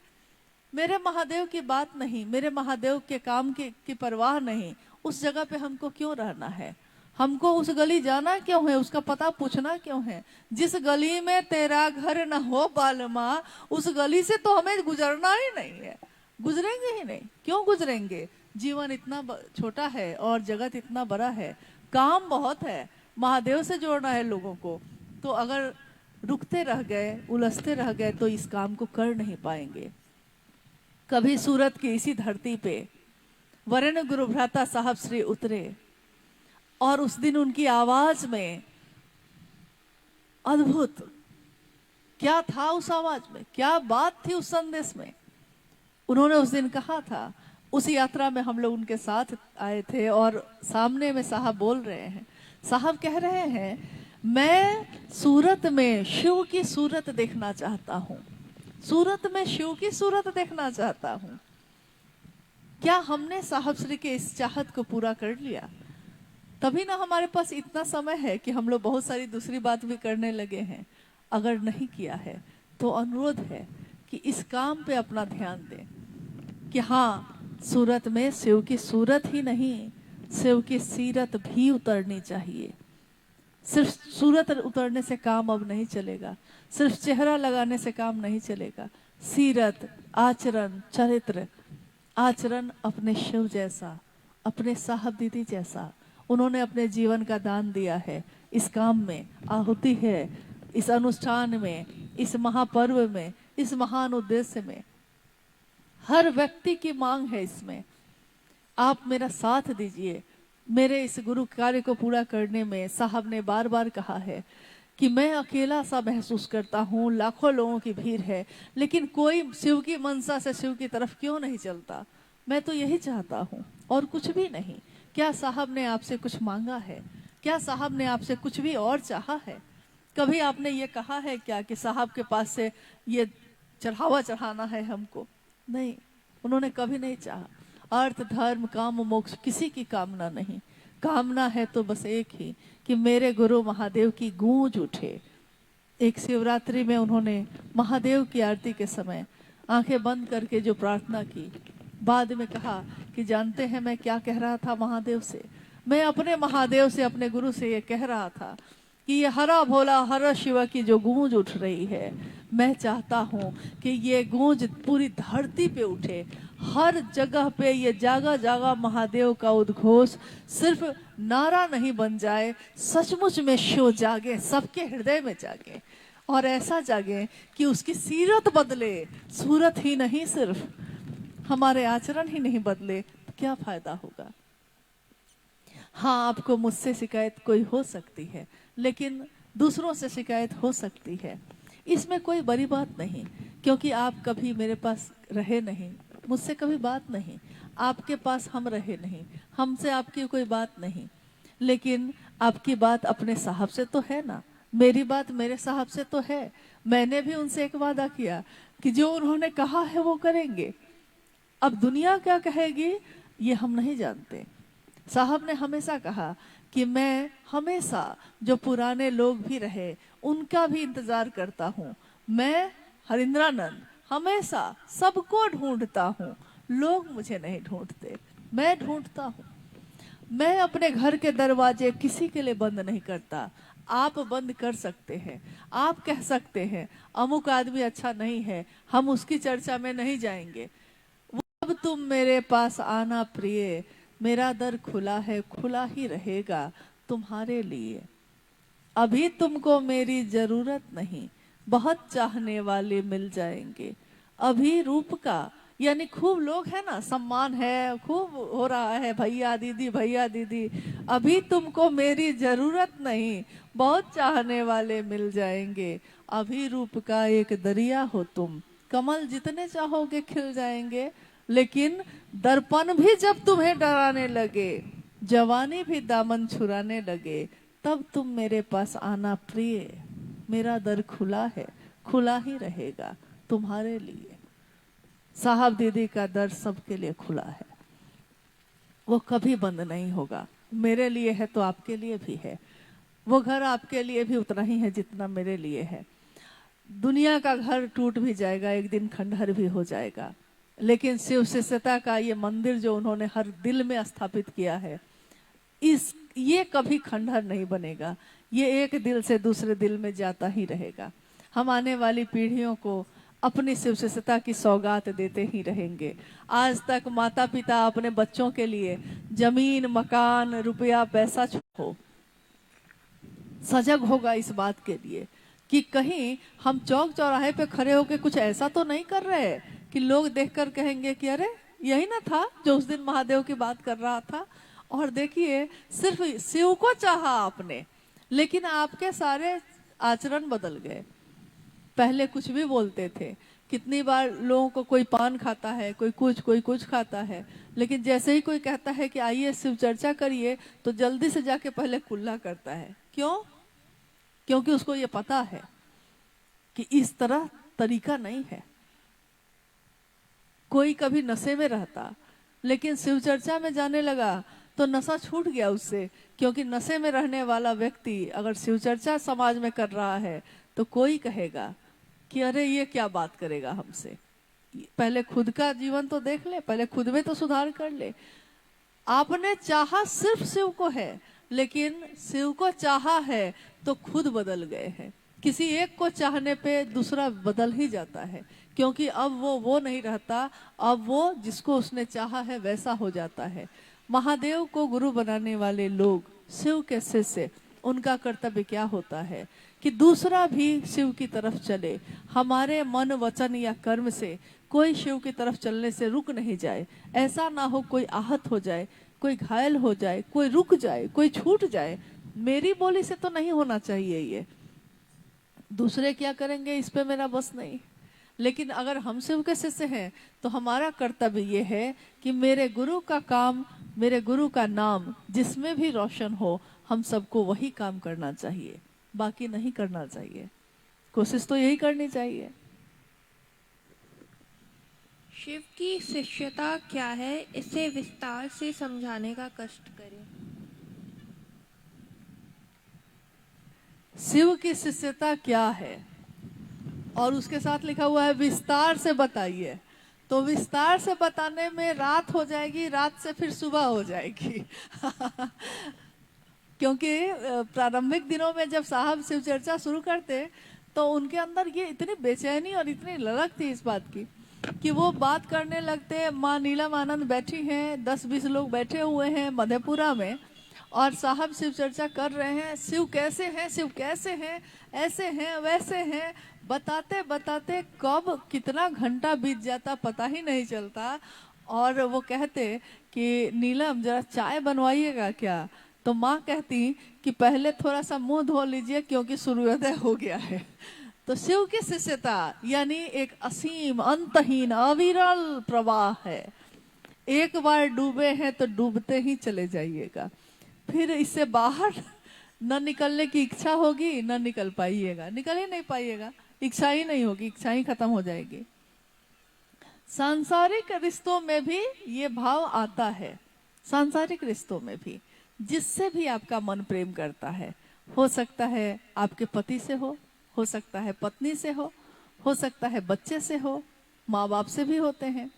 मेरे महादेव की बात नहीं, मेरे महादेव के काम की परवाह नहीं, उस जगह पे हमको क्यों रहना है? हमको उस गली जाना क्यों है? उसका पता पूछना क्यों है? जिस गली में तेरा घर न हो बालमा, उस गली से तो हमें गुजरना ही नहीं है, गुजरेंगे ही नहीं। क्यों गुजरेंगे? जीवन इतना छोटा है और जगत इतना बड़ा है, काम बहुत है, महादेव से जोड़ना है लोगों को। तो अगर रुकते रह गए, उलझते रह गए, तो इस काम को कर नहीं पाएंगे। कभी सूरत की इसी धरती पे वरेण्य गुरु भ्राता साहब श्री उतरे, और उस दिन उनकी आवाज में अद्भुत क्या था, उस आवाज में क्या बात थी, उस संदेश में। उन्होंने उस दिन कहा था, उस यात्रा में हम लोग उनके साथ आए थे और सामने में साहब बोल रहे हैं, साहब कह रहे हैं, मैं सूरत में शिव की सूरत देखना चाहता हूँ, सूरत में शिव की सूरत देखना चाहता हूँ। क्या हमने साहब श्री के इस चाहत को पूरा कर लिया? तभी ना हमारे पास इतना समय है कि हम लोग बहुत सारी दूसरी बात भी करने लगे हैं। अगर नहीं किया है तो अनुरोध है कि इस काम पे अपना ध्यान दें कि हाँ, सूरत में शिव की सूरत ही नहीं, शिव की सीरत भी उतरनी चाहिए। सिर्फ सूरत उतरने से काम अब नहीं चलेगा, सिर्फ चेहरा लगाने से काम नहीं चलेगा। सीरत, आचरण, चरित्र, आचरण अपने शिव जैसा, अपने साहब दीदी जैसा उन्होंने अपने जीवन का दान दिया है। इस काम में आहुति है, इस अनुष्ठान में, इस महापर्व में, इस महान उद्देश्य में हर व्यक्ति की मांग है इसमें। आप मेरा साथ दीजिए। मेरे इस गुरु कार्य को पूरा करने में साहब ने बार बार कहा है कि मैं अकेला सा महसूस करता हूँ, लाखों लोगों की भीड़ है, लेकिन कोई शिव की मनसा से शिव की तरफ क्यों नहीं चलता। मैं तो यही चाहता हूँ और कुछ भी नहीं। क्या साहब ने आपसे कुछ मांगा है? क्या साहब ने आपसे कुछ भी और चाहा है? कभी आपने ये कहा है क्या कि साहब के पास से ये चढ़ावा चढ़ाना है हमको? नहीं, उन्होंने कभी नहीं चाहा। अर्थ धर्म काम मोक्ष किसी की कामना नहीं। कामना है तो बस एक ही कि मेरे गुरु महादेव की गूंज उठे। एक शिवरात्रि में उन्होंने महादेव की आरती के समय आंखें बंद करके जो प्रार्थना की, बाद में कहा कि जानते हैं मैं क्या कह रहा था महादेव से? मैं अपने महादेव से, अपने गुरु से ये कह रहा था कि ये हरा भोला हर शिव की जो गूंज उठ रही है, मैं चाहता हूँ कि ये गूंज पूरी धरती पे उठे। हर जगह पे ये जागा जागा महादेव का उद्घोष सिर्फ नारा नहीं बन जाए, सचमुच में शिव जागे, सबके हृदय में जागे, और ऐसा जागे कि उसकी सीरत बदले। सूरत ही नहीं, सिर्फ हमारे आचरण ही नहीं बदले तो क्या फायदा होगा। हाँ, आपको मुझसे शिकायत कोई हो सकती है, लेकिन दूसरों से शिकायत हो सकती है। इसमें कोई बड़ी बात नहीं, क्योंकि आप कभी मेरे पास रहे नहीं, मुझसे कभी बात नहीं, आपके पास हम रहे नहीं, हमसे आपकी कोई बात नहीं। लेकिन आपकी बात अपने साहब से तो है ना, मेरी बात मेरे साहब से तो है। मैंने भी उनसे एक वादा किया कि जो उन्होंने कहा है वो करेंगे। अब दुनिया क्या कहेगी ये हम नहीं जानते। साहब ने हमेशा कहा कि मैं हमेशा जो पुराने लोग भी रहे उनका भी इंतजार करता हूँ। मैं हरिंद्रानंद हमेशा सबको ढूंढता हूँ, लोग मुझे नहीं ढूंढते, मैं ढूंढता हूँ। मैं अपने घर के दरवाजे किसी के लिए बंद नहीं करता। आप बंद कर सकते हैं, आप कह सकते हैं अमुक आदमी अच्छा नहीं है, हम उसकी चर्चा में नहीं जाएंगे। अब तुम मेरे पास आना प्रिय, मेरा दर खुला है, खुला ही रहेगा तुम्हारे लिए। अभी तुमको मेरी जरूरत नहीं, बहुत चाहने वाले मिल जाएंगे। अभी रूप का यानी खूब लोग है ना, सम्मान है, खूब हो रहा है, भैया दीदी भैया दीदी। अभी तुमको मेरी जरूरत नहीं, बहुत चाहने वाले मिल जाएंगे। अभी रूप का एक दरिया हो तुम, कमल जितने चाहोगे खिल जाएंगे। लेकिन दर्पण भी जब तुम्हें डराने लगे, जवानी भी दामन छुराने लगे, तब तुम मेरे पास आना प्रिय, मेरा दर खुला है, खुला ही रहेगा तुम्हारे लिए। साहब दीदी का दर सबके लिए खुला है, वो कभी बंद नहीं होगा। मेरे लिए है तो आपके लिए भी है। वो घर आपके लिए भी उतना ही है जितना मेरे लिए है। दुनिया का घर टूट भी जाएगा, एक दिन खंडहर भी हो जाएगा, लेकिन शिव शिष्यता का ये मंदिर जो उन्होंने हर दिल में स्थापित किया है, ये कभी खंडहर नहीं बनेगा। ये एक दिल से दूसरे दिल में जाता ही रहेगा। हम आने वाली पीढ़ियों को अपनी शिव शिष्यता की सौगात देते ही रहेंगे। आज तक माता पिता अपने बच्चों के लिए जमीन मकान रुपया पैसा हो, सजग होगा इस बात के लिए कि कहीं हम चौक चौराहे पे खड़े होकर कुछ ऐसा तो नहीं कर रहे कि लोग देखकर कहेंगे कि अरे यही ना था जो उस दिन महादेव की बात कर रहा था। और देखिए, सिर्फ शिव को चाहा आपने, लेकिन आपके सारे आचरण बदल गए। पहले कुछ भी बोलते थे, कितनी बार लोगों को कोई पान खाता है, कोई कुछ खाता है, लेकिन जैसे ही कोई कहता है कि आइए शिव चर्चा करिए तो जल्दी से जाके पहले कुल्ला करता है। क्यों? क्योंकि उसको ये पता है कि इस तरह तरीका नहीं है। कोई कभी नशे में रहता, लेकिन शिव चर्चा में जाने लगा तो नशा छूट गया उससे, क्योंकि नशे में रहने वाला व्यक्ति अगर शिव चर्चा समाज में कर रहा है तो कोई कहेगा कि अरे ये क्या बात करेगा हमसे। पहले खुद का जीवन तो देख ले, पहले खुद में तो सुधार कर ले। आपने चाहा सिर्फ शिव को है, लेकिन शिव को चाहा है तो खुद बदल गए हैं। किसी एक को चाहने पे दूसरा बदल ही जाता है, क्योंकि अब वो नहीं रहता, अब वो जिसको उसने चाहा है वैसा हो जाता है। महादेव को गुरु बनाने वाले लोग, शिव के शिष्य, उनका कर्तव्य क्या होता है कि दूसरा भी शिव की तरफ चले। हमारे मन वचन या कर्म से कोई शिव की तरफ चलने से रुक नहीं जाए। ऐसा ना हो कोई आहत हो जाए, कोई घायल हो जाए, कोई रुक जाए, कोई छूट जाए। मेरी बोली से तो नहीं होना चाहिए ये, दूसरे क्या करेंगे इस पे मेरा बस नहीं। लेकिन अगर हम शिव के शिष्य हैं तो हमारा कर्तव्य ये है कि मेरे गुरु का काम, मेरे गुरु का नाम जिसमें भी रोशन हो, हम सबको वही काम करना चाहिए, बाकी नहीं करना चाहिए। कोशिश तो यही करनी चाहिए। शिव की शिष्यता क्या है, इसे विस्तार से समझाने का कष्ट करें। शिव की शिष्यता क्या है और उसके साथ लिखा हुआ है विस्तार से बताइए। तो विस्तार से बताने में रात हो जाएगी, रात से फिर सुबह हो जाएगी क्योंकि प्रारंभिक दिनों में जब साहब शिव चर्चा शुरू करते तो उनके अंदर ये इतनी बेचैनी और इतनी ललक थी इस बात की कि वो बात करने लगते। माँ नीलम आनंद बैठी हैं, 10-20 लोग बैठे हुए हैं मधेपुरा में और साहब शिव चर्चा कर रहे हैं। शिव कैसे हैं, शिव कैसे हैं, ऐसे हैं, वैसे हैं, बताते बताते कब कितना घंटा बीत जाता पता ही नहीं चलता। और वो कहते कि नीलम जरा चाय बनवाइएगा क्या। तो माँ कहती कि पहले थोड़ा सा मुंह धो लीजिए क्योंकि सूर्योदय हो गया है। तो शिव की शिष्यता यानी एक असीम अंतहीन अविरल प्रवाह है। एक बार डूबे हैं तो डूबते ही चले जाइएगा, फिर इससे बाहर न निकलने की इच्छा होगी, न निकल पाइएगा, निकल ही नहीं पाइएगा, इच्छा ही नहीं होगी, इच्छा ही खत्म हो जाएगी। सांसारिक रिश्तों में भी ये भाव आता है, सांसारिक रिश्तों में भी, जिससे भी आपका मन प्रेम करता है। हो सकता है आपके पति से हो सकता है पत्नी से हो सकता है बच्चे से हो, माँ बाप से भी होते हैं,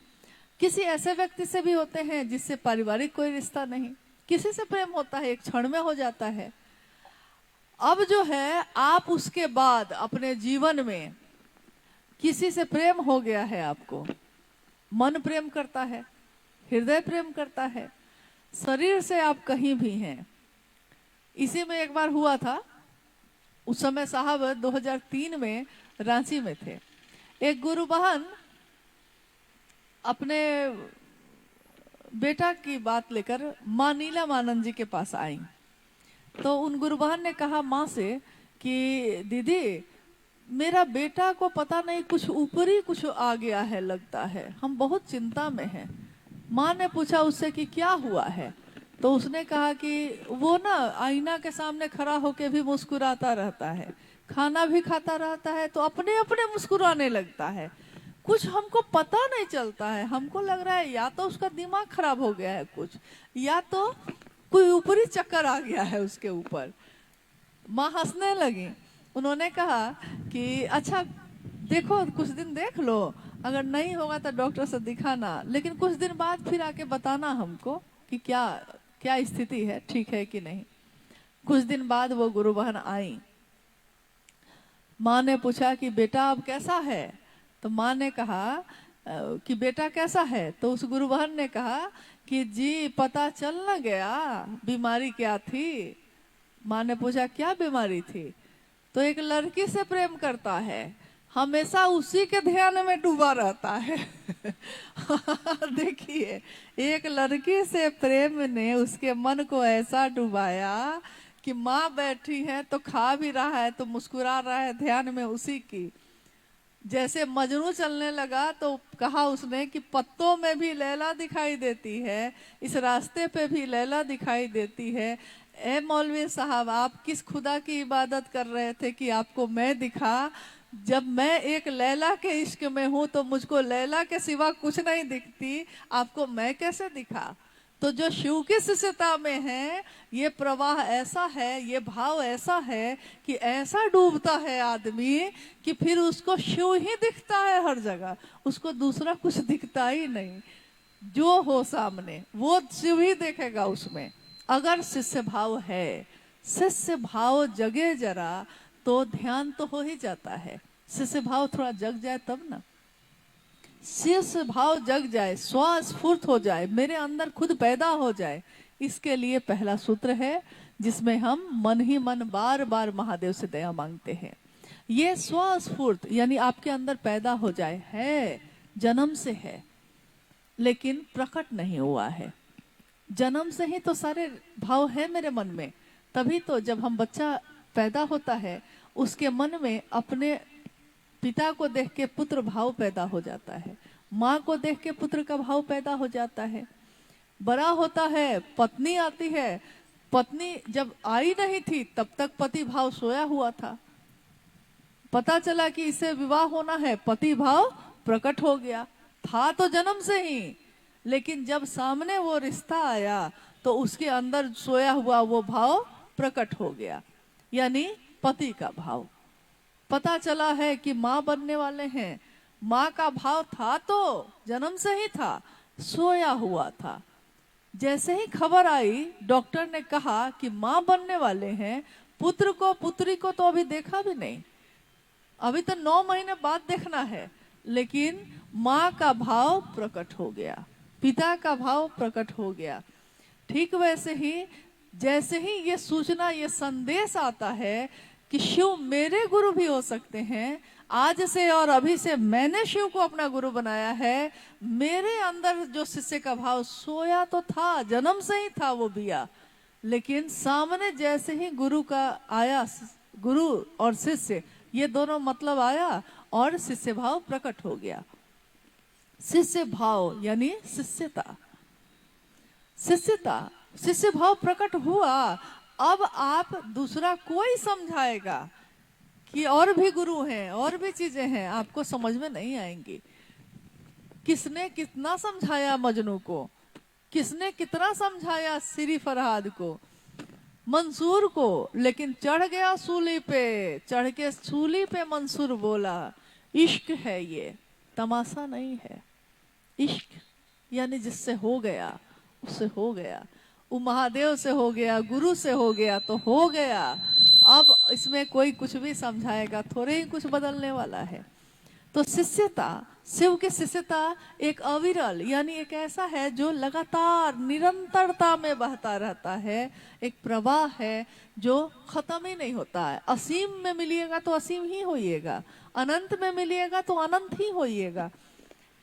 किसी ऐसे व्यक्ति से भी होते हैं जिससे पारिवारिक कोई रिश्ता नहीं। किसी से प्रेम होता है, एक क्षण में हो जाता है। अब जो है आप उसके बाद अपने जीवन में किसी से प्रेम हो गया है, आपको मन प्रेम करता है, हृदय प्रेम करता है, शरीर से आप कहीं भी हैं। इसी में एक बार हुआ था, उस समय साहब 2003 में रांची में थे। एक गुरु बहन अपने बेटा की बात लेकर माँ नीलम आनंद जी के पास आई। तो उन गुरु बहन ने कहा माँ से कि दीदी मेरा बेटा को पता नहीं कुछ ऊपरी कुछ आ गया है लगता है, हम बहुत चिंता में हैं। माँ ने पूछा उससे कि क्या हुआ है। तो उसने कहा कि वो ना आईना के सामने खड़ा होके भी मुस्कुराता रहता है, खाना भी खाता रहता है तो अपने अपने मुस्कुराने लगता है, कुछ हमको पता नहीं चलता है। हमको लग रहा है या तो उसका दिमाग खराब हो गया है कुछ, या तो कोई ऊपरी चक्कर आ गया है उसके ऊपर। माँ हंसने लगी। उन्होंने कहा कि अच्छा देखो कुछ दिन देख लो, अगर नहीं होगा तो डॉक्टर से दिखाना, लेकिन कुछ दिन बाद फिर आके बताना हमको कि क्या क्या स्थिति है, ठीक है कि नहीं। कुछ दिन बाद वो गुरु बहन आई। माँ ने पूछा कि बेटा अब कैसा है। तो माँ ने कहा कि बेटा कैसा है। तो उस गुरु बहन ने कहा कि जी पता चल न गया बीमारी क्या थी। माँ ने पूछा क्या बीमारी थी। तो एक लड़की से प्रेम करता है, हमेशा उसी के ध्यान में डूबा रहता है देखिए एक लड़की से प्रेम ने उसके मन को ऐसा डुबाया कि माँ बैठी है तो खा भी रहा है तो मुस्कुरा रहा है ध्यान में उसी की। जैसे मजनू चलने लगा तो कहा उसने कि पत्तों में भी लैला दिखाई देती है, इस रास्ते पे भी लैला दिखाई देती है। ए मौलवी साहब आप किस खुदा की इबादत कर रहे थे कि आपको मैं दिखा। जब मैं एक लैला के इश्क में हूँ तो मुझको लैला के सिवा कुछ नहीं दिखती, आपको मैं कैसे दिखा। तो जो शिव की शिष्यता में है ये प्रवाह ऐसा है, ये भाव ऐसा है कि ऐसा डूबता है आदमी कि फिर उसको शिव ही दिखता है हर जगह, उसको दूसरा कुछ दिखता ही नहीं। जो हो सामने वो शिव ही देखेगा उसमें। अगर शिष्य भाव है, शिष्य भाव जगे जरा तो ध्यान तो हो ही जाता है। शिष्य भाव थोड़ा जग जाए तब ना, शिष्य भाव जग जाए, स्व स्फूर्त हो जाए, मेरे अंदर खुद पैदा हो जाए, इसके लिए पहला सूत्र है जिसमें हम मन ही मन बार बार महादेव से दया मांगते हैं। ये स्वस्फूर्त यानी आपके अंदर पैदा हो जाए, है जन्म से है लेकिन प्रकट नहीं हुआ है। जन्म से ही तो सारे भाव है मेरे मन में, तभी तो जब हम बच्चा पैदा होता है उसके मन में अपने पिता को देख के पुत्र भाव पैदा हो जाता है, माँ को देख के पुत्र का भाव पैदा हो जाता है। बड़ा होता है, पत्नी आती है, पत्नी जब आई नहीं थी तब तक पति भाव सोया हुआ था, पता चला कि इसे विवाह होना है, पति भाव प्रकट हो गया, था तो जन्म से ही, लेकिन जब सामने वो रिश्ता आया तो उसके अंदर सोया हुआ वो भाव प्रकट हो गया, यानी पति का भाव। पता चला है कि माँ बनने वाले हैं, माँ का भाव था तो जन्म से ही था, सोया हुआ था। जैसे ही खबर आई, डॉक्टर ने कहा कि माँ बनने वाले हैं, पुत्र को पुत्री को तो अभी देखा भी नहीं, अभी तो 9 महीने बाद देखना है, लेकिन माँ का भाव प्रकट हो गया, पिता का भाव प्रकट हो गया। ठीक वैसे ही जैसे ही ये सूचना, ये संदेश आता है कि शिव मेरे गुरु भी हो सकते हैं, आज से और अभी से मैंने शिव को अपना गुरु बनाया है, मेरे अंदर जो शिष्य का भाव सोया तो था, जन्म से ही था वो बिया, लेकिन सामने जैसे ही गुरु का आया, गुरु और शिष्य ये दोनों मतलब आया और शिष्य भाव प्रकट हो गया। शिष्य भाव यानी शिष्यता, शिष्यता, शिष्य भाव प्रकट हुआ। अब आप दूसरा कोई समझाएगा कि और भी गुरु हैं, और भी चीजें हैं, आपको समझ में नहीं आएंगी। किसने कितना समझाया मजनू को, किसने कितना समझाया सिरी फरहाद को, मंसूर को, लेकिन चढ़ गया सूली पे, चढ़ के सूली पे मंसूर बोला इश्क है ये, तमाशा नहीं है। इश्क यानी जिससे हो गया उससे हो गया, वो महादेव से हो गया, गुरु से हो गया तो हो गया। अब इसमें कोई कुछ भी समझाएगा, थोड़े ही कुछ बदलने वाला है। तो शिष्यता, शिव की शिष्यता एक अविरल यानी एक ऐसा है जो लगातार निरंतरता में बहता रहता है, एक प्रवाह है जो खत्म ही नहीं होता है। असीम में मिलिएगा तो असीम ही होइएगा, अनंत में मिलिएगा तो अनंत ही होइएगा।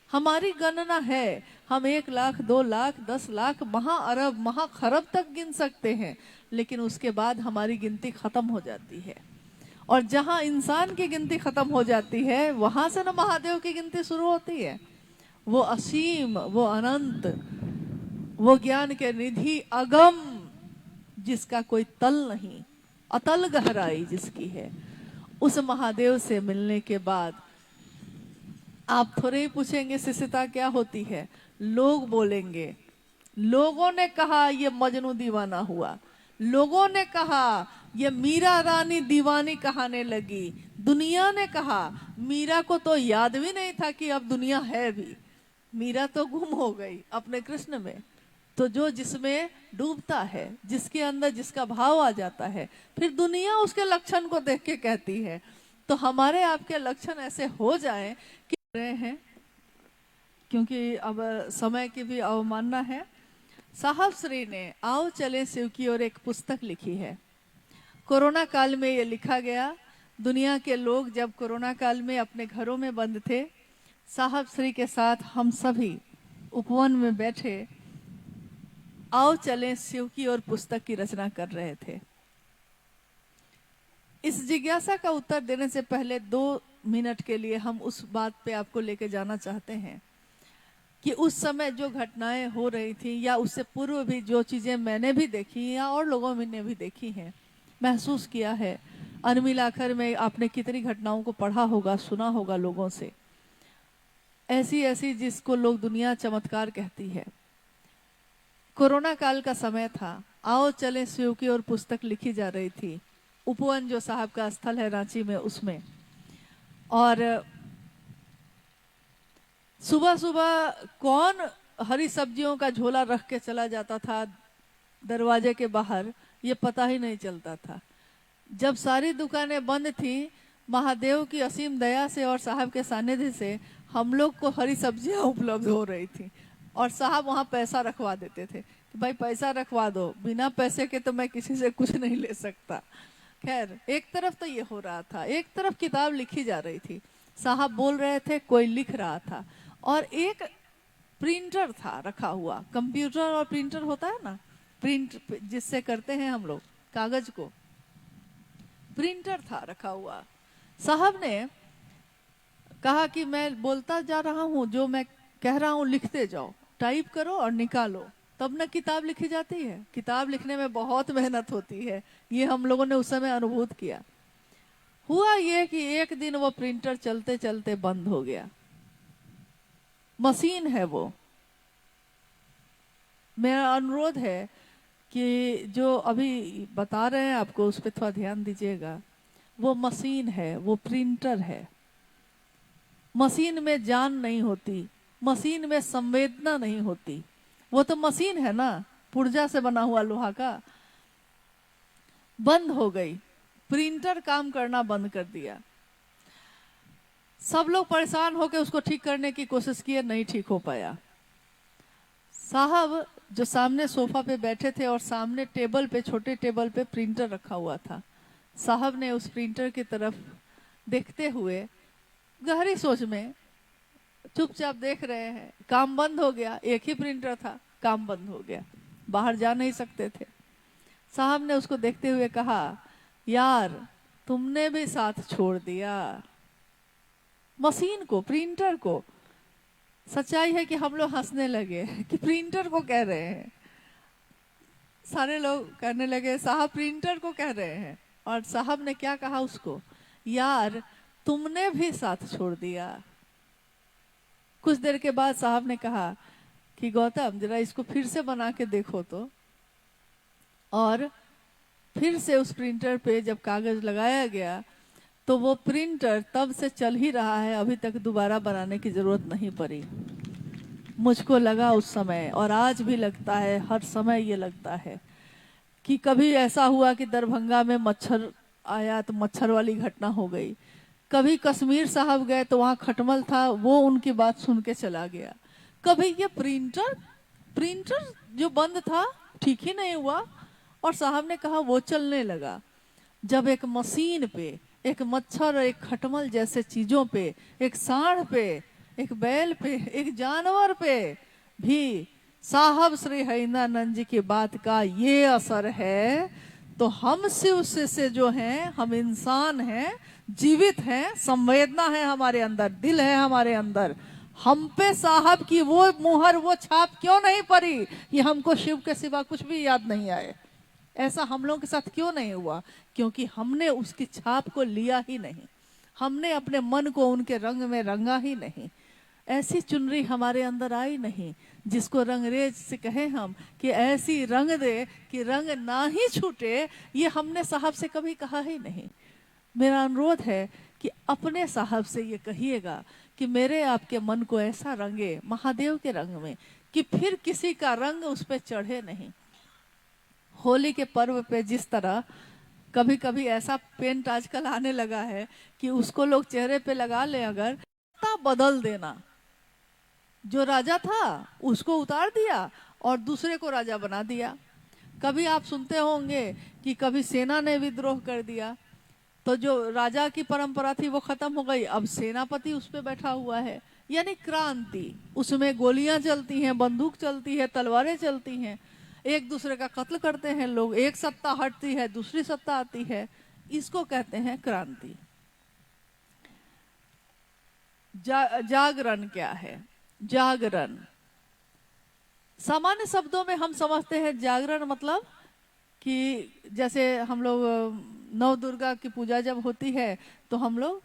हमारी गणना है, हम 1 लाख 2 लाख 10 लाख महाअरब महाखरब तक गिन सकते हैं, लेकिन उसके बाद हमारी गिनती खत्म हो जाती है। और जहां इंसान की गिनती खत्म हो जाती है, वहां से ना महादेव की गिनती शुरू होती है। वो असीम, वो अनंत, वो ज्ञान के निधि अगम, जिसका कोई तल नहीं, अतल गहराई जिसकी है, उस महादेव से मिलने के बाद आप थोड़े ही पूछेंगे शिष्यता क्या होती है, लोग बोलेंगे, लोगों ने कहा ये मजनू दीवाना हुआ, लोगों ने कहा ये मीरा रानी दीवानी कहाने लगी, दुनिया ने कहा, मीरा को तो याद भी नहीं था कि अब दुनिया है भी, मीरा तो गुम हो गई अपने कृष्ण में। तो जो जिसमें डूबता है, जिसके अंदर जिसका भाव आ जाता है, फिर दुनिया उसके लक्षण को देख के कहती है। तो हमारे आपके लक्षण ऐसे हो जाएं कि रहे हैं, क्योंकि अब समय की भी अवमानना है। साहब श्री ने आओ चले शिव की ओर एक पुस्तक लिखी है। कोरोना काल में ये लिखा गया। दुनिया के लोग जब कोरोना काल में अपने घरों में बंद थे, साहब श्री के साथ हम सभी उपवन में बैठे आओ चले शिव की ओर पुस्तक की रचना कर रहे थे। इस जिज्ञासा का उत्तर देने से पहले 2 मिनट के लिए हम उस बात पे आपको लेके जाना चाहते हैं कि उस समय जो घटनाएं हो रही थी, या उससे पूर्व भी जो चीजें मैंने भी देखी या और लोगों ने भी देखी हैं, महसूस किया है। अनमिल आखिर में आपने कितनी घटनाओं को पढ़ा होगा, सुना होगा लोगों से, ऐसी ऐसी जिसको लोग दुनिया चमत्कार कहती है। कोरोना काल का समय था, आओ चले शिव की ओर पुस्तक लिखी जा रही थी। उपवन जो साहब का स्थल है रांची में, उसमें। और सुबह सुबह कौन हरी सब्जियों का झोला रख के चला जाता था दरवाजे के बाहर, ये पता ही नहीं चलता था। जब सारी दुकानें बंद थी, महादेव की असीम दया से और साहब के सानिध्य से हम लोग को हरी सब्जियां उपलब्ध हो रही थी, और साहब वहाँ पैसा रखवा देते थे कि भाई पैसा रखवा दो, बिना पैसे के तो मैं किसी से कुछ नहीं ले सकता। खैर, एक तरफ तो ये हो रहा था, एक तरफ किताब लिखी जा रही थी, साहब बोल रहे थे, कोई लिख रहा था, और एक प्रिंटर था रखा हुआ। कंप्यूटर और प्रिंटर होता है ना, प्रिंट जिससे करते हैं हम लोग कागज को, प्रिंटर था रखा हुआ। साहब ने कहा कि मैं बोलता जा रहा हूँ, जो मैं कह रहा हूँ लिखते जाओ, टाइप करो और निकालो, तब ना किताब लिखी जाती है। किताब लिखने में बहुत मेहनत होती है, ये हम लोगों ने उस समय अनुभूत किया। हुआ ये कि एक दिन वो प्रिंटर चलते चलते बंद हो गया। मशीन है वो। मेरा अनुरोध है कि जो अभी बता रहे हैं आपको, उस पर थोड़ा ध्यान दीजिएगा। वो मशीन है, वो प्रिंटर है। मशीन में जान नहीं होती, मशीन में संवेदना नहीं होती। वो तो मशीन है ना, पुर्जा से बना हुआ लोहा का। बंद हो गई, प्रिंटर काम करना बंद कर दिया। सब लोग परेशान होकर उसको ठीक करने की कोशिश किए, नहीं ठीक हो पाया। साहब जो सामने सोफा पे बैठे थे और सामने टेबल पे, छोटे टेबल पे प्रिंटर रखा हुआ था, साहब ने उस प्रिंटर की तरफ देखते हुए गहरी सोच में चुपचाप देख रहे हैं। काम बंद हो गया, एक ही प्रिंटर था, काम बंद हो गया, बाहर जा नहीं सकते थे। साहब ने उसको देखते हुए कहा, यार तुमने भी साथ छोड़ दिया मशीन को, प्रिंटर को। सच्चाई है कि हम लोग हंसने लगे कि प्रिंटर को कह रहे हैं। सारे लोग कहने लगे साहब प्रिंटर को कह रहे हैं। और साहब ने क्या कहा उसको, यार तुमने भी साथ छोड़ दिया। कुछ देर के बाद साहब ने कहा कि गौतम जरा इसको फिर से बना के देखो तो। और फिर से उस प्रिंटर पे जब कागज लगाया गया तो वो प्रिंटर तब से चल ही रहा है, अभी तक दोबारा बनाने की जरूरत नहीं पड़ी। मुझको लगा उस समय, और आज भी लगता है, हर समय ये लगता है कि कभी ऐसा हुआ कि दरभंगा में मच्छर आया तो मच्छर वाली घटना हो गई। कभी कश्मीर साहब गए तो वहाँ खटमल था, वो उनकी बात सुन के चला गया। कभी ये प्रिंटर जो बंद था ठीक ही नहीं हुआ, और साहब ने कहा वो चलने लगा। जब एक मशीन पे, एक मच्छर, एक खटमल जैसे चीजों पे, एक सांड पे, एक बैल पे, एक जानवर पे भी साहब श्री हरिनानंद जी की बात का ये असर है, तो हम शिव से जो हैं, हम इंसान हैं, जीवित हैं, संवेदना है हमारे अंदर, दिल है हमारे अंदर। हम पे साहब की वो मुहर, वो छाप क्यों नहीं पड़ी कि हमको शिव के सिवा कुछ भी याद नहीं आए? ऐसा हम लोगों के साथ क्यों नहीं हुआ? क्योंकि हमने उसकी छाप को लिया ही नहीं, हमने अपने मन को उनके रंग में रंगा ही नहीं। ऐसी चुनरी हमारे अंदर आई नहीं जिसको रंगरेज से कहे हम कि ऐसी रंग दे कि रंग ना ही छूटे। ये हमने साहब से कभी कहा ही नहीं। मेरा अनुरोध है कि अपने साहब से ये कहिएगा कि मेरे आपके मन को ऐसा रंगे महादेव के रंग में कि फिर किसी का रंग उस पर चढ़े नहीं। होली के पर्व पे जिस तरह कभी कभी ऐसा पेंट आजकल आने लगा है कि उसको लोग चेहरे पे लगा ले, अगर बदल देना, जो राजा था उसको उतार दिया और दूसरे को राजा बना दिया। कभी आप सुनते होंगे कि कभी सेना ने विद्रोह कर दिया, तो जो राजा की परंपरा थी वो खत्म हो गई, अब सेनापति उस पे बैठा हुआ है। यानी क्रांति, उसमें गोलियां चलती हैं, बंदूक चलती है, तलवारें चलती हैं, एक दूसरे का कत्ल करते हैं लोग, एक सत्ता हटती है दूसरी सत्ता आती है, इसको कहते हैं क्रांति। जागरण क्या है? जागरण सामान्य शब्दों में हम समझते हैं जागरण मतलब कि जैसे हम लोग नव दुर्गा की पूजा जब होती है तो हम लोग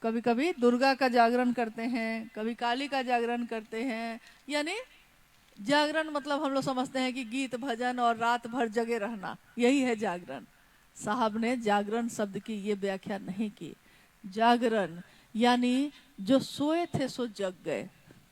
कभी कभी दुर्गा का जागरण करते हैं, कभी काली का जागरण करते हैं। यानी जागरण मतलब हम लोग समझते हैं कि गीत भजन और रात भर जगे रहना, यही है जागरण। साहब ने जागरण शब्द की ये व्याख्या नहीं की। जागरण यानी जो सोए थे सो जग गए।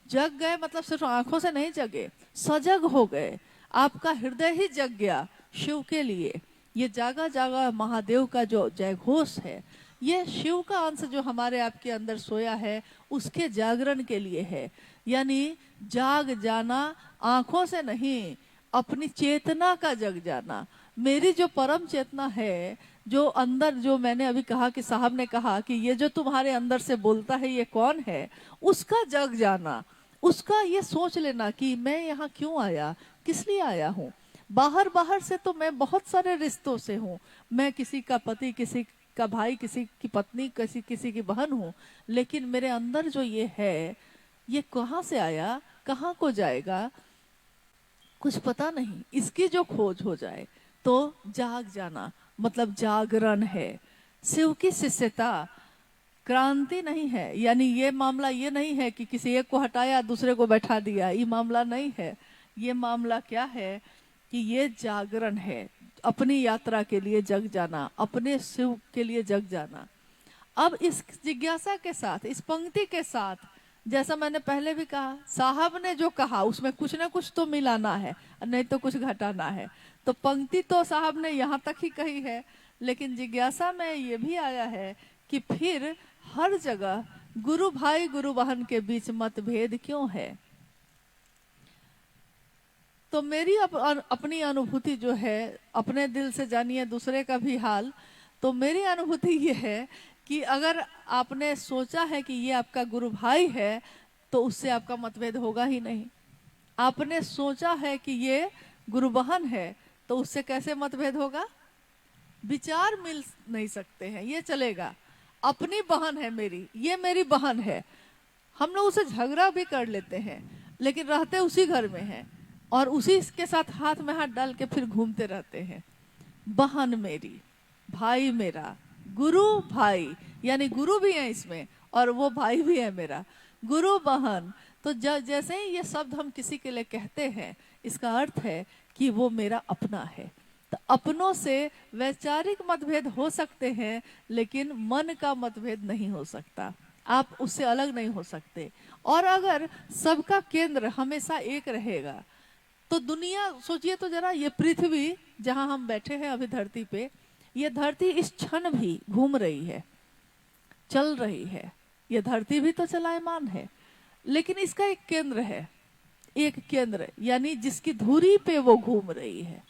जग गए मतलब सिर्फ आंखों से नहीं जगे, सजग हो गए, आपका हृदय ही जग गया शिव के लिए। ये जागा जागा महादेव का जो जयघोष है, ये शिव का अंश जो हमारे आपके अंदर सोया है उसके जागरण के लिए है। यानी जाग जाना आंखों से नहीं, अपनी चेतना का जग जाना। मेरी जो परम चेतना है, जो अंदर, जो मैंने अभी कहा कि साहब ने कहा कि ये जो तुम्हारे अंदर से बोलता है ये कौन है, उसका जग जाना, उसका ये सोच लेना कि मैं यहाँ क्यों आया, किस लिए आया हूँ। बाहर से तो मैं बहुत सारे रिश्तों से हूँ, मैं किसी का पति, किसी का भाई, किसी की पत्नी, किसी की बहन हूँ, लेकिन मेरे अंदर जो ये है, ये कहाँ से आया, कहाँ को जाएगा, कुछ पता नहीं। इसकी जो खोज हो जाए तो जाग जाना मतलब जागरण है। शिव की शिष्यता क्रांति नहीं है, यानी ये मामला ये नहीं है कि किसी एक को हटाया दूसरे को बैठा दिया, ये मामला नहीं है। ये मामला क्या है कि ये जागरण है, अपनी यात्रा के लिए जग जाना, अपने शिव के लिए जग जाना। अब इस जिज्ञासा के साथ, इस पंक्ति के साथ, जैसा मैंने पहले भी कहा, साहब ने जो कहा उसमें कुछ ना कुछ तो मिलाना है, नहीं तो कुछ घटाना है। तो पंक्ति तो साहब ने यहाँ तक ही कही है, लेकिन जिज्ञासा में ये भी आया है कि फिर हर जगह गुरु भाई गुरु बहन के बीच मतभेद क्यों है। तो मेरी अपनी अनुभूति जो है, अपने दिल से जानिए दूसरे का भी हाल, तो मेरी अनुभूति ये है कि अगर आपने सोचा है कि ये आपका गुरु भाई है तो उससे आपका मतभेद होगा ही नहीं। आपने सोचा है कि ये गुरु बहन है तो उससे कैसे मतभेद होगा, विचार मिल नहीं सकते हैं, ये चलेगा। अपनी बहन है मेरी, ये मेरी बहन है, हम लोग उसे झगड़ा भी कर लेते हैं लेकिन रहते उसी घर में हैं और उसी के साथ हाथ में हाथ डाल के फिर घूमते रहते हैं। बहन मेरी, भाई मेरा, गुरु भाई, यानी गुरु भी है इसमें और वो भाई भी है मेरा, गुरु बहन। तो जैसे ही ये शब्द हम किसी के लिए कहते हैं, इसका अर्थ है कि वो मेरा अपना है। तो अपनों से वैचारिक मतभेद हो सकते हैं लेकिन मन का मतभेद नहीं हो सकता, आप उससे अलग नहीं हो सकते। और अगर सबका केंद्र हमेशा एक रहेगा तो दुनिया, सोचिए तो जरा, ये पृथ्वी जहां हम बैठे हैं अभी धरती पे, ये धरती इस क्षण भी घूम रही है, चल रही है, ये धरती भी तो चलायमान है, लेकिन इसका एक केंद्र है, एक केंद्र यानी जिसकी धुरी पे वो घूम रही है।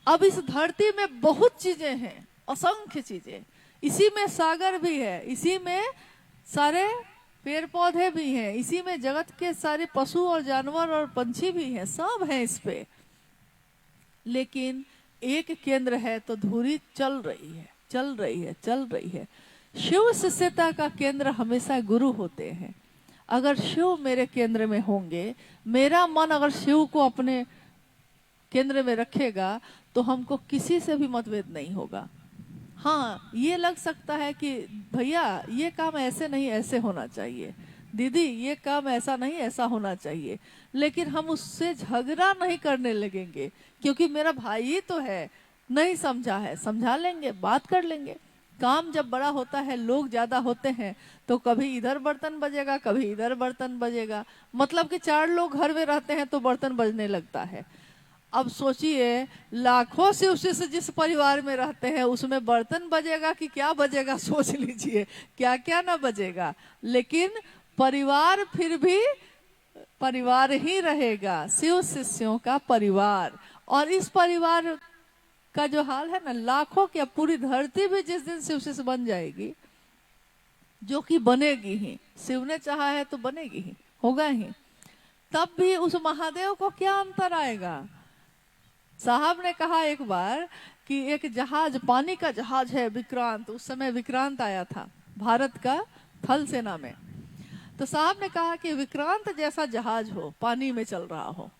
अब इस धरती में बहुत चीजें हैं, असंख्य चीजें, इसी में सागर भी है, इसी में सारे पेड़ पौधे भी हैं, इसी में जगत के सारे पशु और जानवर और पंछी भी हैं, सब हैं इस पे, लेकिन एक केंद्र है तो धुरी चल रही है, चल रही है, चल रही है। शिव शिष्यता का केंद्र हमेशा गुरु होते हैं। अगर शिव मेरे केंद्र में होंगे, मेरा मन अगर शिव को अपने केंद्र में रखेगा तो हमको किसी से भी मतभेद नहीं होगा। हाँ, ये लग सकता है कि भैया ये काम ऐसे नहीं ऐसे होना चाहिए, दीदी ये काम ऐसा नहीं ऐसा होना चाहिए, लेकिन हम उससे झगड़ा नहीं करने लगेंगे क्योंकि मेरा भाई ही तो है, नहीं समझा है, समझा लेंगे, बात कर लेंगे। काम जब बड़ा होता है, लोग ज्यादा होते हैं तो कभी इधर बर्तन बजेगा, कभी इधर बर्तन बजेगा, मतलब कि 4 लोग घर में रहते हैं तो बर्तन बजने लगता है। अब सोचिए लाखों शिव शिष्य जिस परिवार में रहते हैं उसमें बर्तन बजेगा कि क्या बजेगा, सोच लीजिए क्या क्या ना बजेगा, लेकिन परिवार फिर भी परिवार ही रहेगा, शिव शिष्यों का परिवार। और इस परिवार का जो हाल है ना, लाखों क्या पूरी धरती भी जिस दिन शिव शिष्य बन जाएगी, जो कि बनेगी ही, शिव ने चाहा है तो बनेगी ही, होगा ही, तब भी उस महादेव को क्या अंतर आएगा। साहब ने कहा एक बार कि एक जहाज, पानी का जहाज है विक्रांत, उस समय विक्रांत आया था भारत का थल सेना में, तो साहब ने कहा कि विक्रांत जैसा जहाज हो, पानी में चल रहा हो,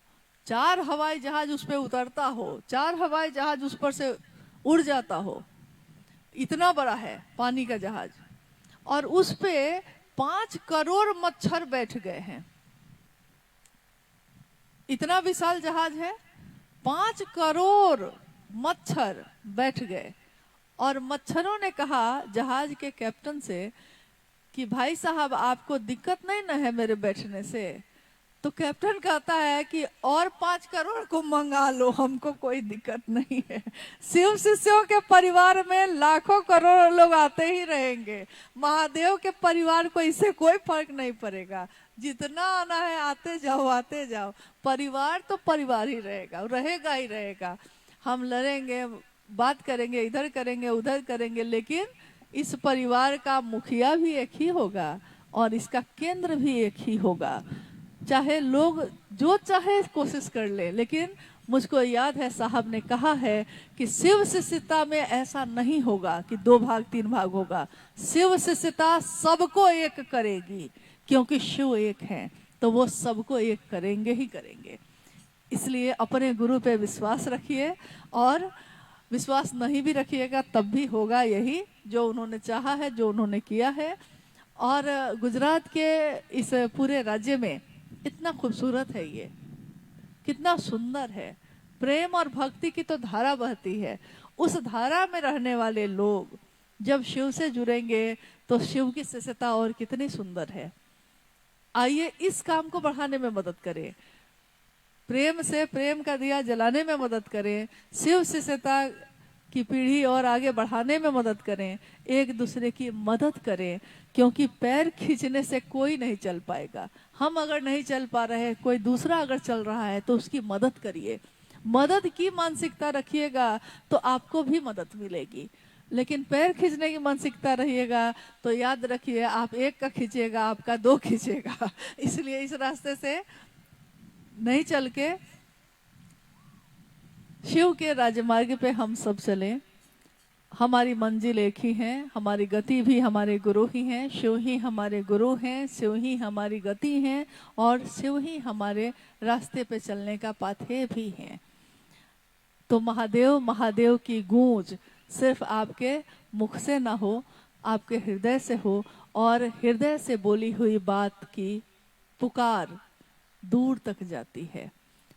4 हवाई जहाज उस पर उतरता हो, 4 हवाई जहाज उस पर से उड़ जाता हो, इतना बड़ा है पानी का जहाज, और उस पे 5 करोड़ मच्छर बैठ गए हैं। इतना विशाल जहाज है, 5 करोड़ मच्छर बैठ गए, और मच्छरों ने कहा जहाज के कैप्टन से कि भाई साहब आपको दिक्कत नहीं ना है मेरे बैठने से। तो कैप्टन कहता है कि और 5 करोड़ को मंगा लो, हमको कोई दिक्कत नहीं है। शिव शिष्यों के परिवार में लाखों करोड़ लोग आते ही रहेंगे, महादेव के परिवार को इससे कोई फर्क नहीं पड़ेगा। जितना आना है आते जाओ आते जाओ, परिवार तो परिवार ही रहेगा, रहेगा ही रहेगा। हम लड़ेंगे, बात करेंगे, इधर करेंगे उधर करेंगे, लेकिन इस परिवार का मुखिया भी एक ही होगा और इसका केंद्र भी एक ही होगा। चाहे लोग जो चाहे कोशिश कर ले, लेकिन मुझको याद है साहब ने कहा है कि शिव शिष्यता में ऐसा नहीं होगा कि 2 भाग 3 भाग होगा। शिव शिष्यता सबको एक करेगी, क्योंकि शिव एक हैं तो वो सबको एक करेंगे ही करेंगे। इसलिए अपने गुरु पे विश्वास रखिए, और विश्वास नहीं भी रखिएगा तब भी होगा यही जो उन्होंने चाहा है, जो उन्होंने किया है। और गुजरात के इस पूरे राज्य में इतना खूबसूरत है, ये कितना सुंदर है, प्रेम और भक्ति की तो धारा बहती है। उस धारा में रहने वाले लोग जब शिव से जुड़ेंगे तो शिव की शिष्यता और कितनी सुंदर है। आइए इस काम को बढ़ाने में मदद करें, प्रेम से प्रेम का दिया जलाने में मदद करें, शिव शिष्यता की पीढ़ी और आगे बढ़ाने में मदद करें, एक दूसरे की मदद करें, क्योंकि पैर खींचने से कोई नहीं चल पाएगा। हम अगर नहीं चल पा रहे, कोई दूसरा अगर चल रहा है तो उसकी मदद करिए। मदद की मानसिकता रखिएगा तो आपको भी मदद मिलेगी, लेकिन पैर खींचने की मानसिकता रहिएगा तो याद रखिए आप एक का खींचेगा, आपका 2 खींचेगा। इसलिए इस रास्ते से नहीं चल के शिव के राजमार्ग पे हम सब चलें। हमारी मंजिल एक ही है, हमारी गति भी हमारे गुरु ही हैं, शिव ही हमारे गुरु हैं, शिव ही हमारी गति हैं, और शिव ही हमारे रास्ते पे चलने का पाथे भी हैं। तो महादेव महादेव की गूंज सिर्फ आपके मुख से ना हो, आपके हृदय से हो, और हृदय से बोली हुई बात की पुकार दूर तक जाती है।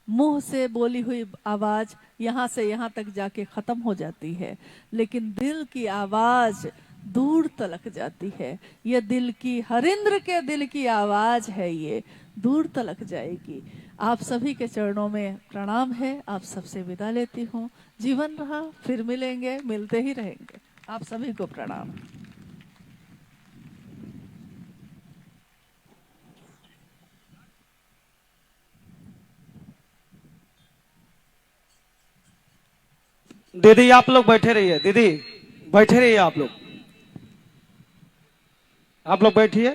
मुंह से बोली हुई आवाज यहाँ से यहाँ तक जाके खत्म हो जाती है, लेकिन दिल की आवाज दूर तलक जाती है। ये दिल की, हरिंद्र के दिल की आवाज है, ये दूर तलक जाएगी। आप सभी के चरणों में प्रणाम है, आप सबसे विदा लेती हूँ। जीवन रहा, फिर मिलेंगे, मिलते ही रहेंगे। आप सभी को प्रणाम। दीदी आप लोग बैठे रहिए, दीदी बैठे रहिए, आप लोग बैठिए।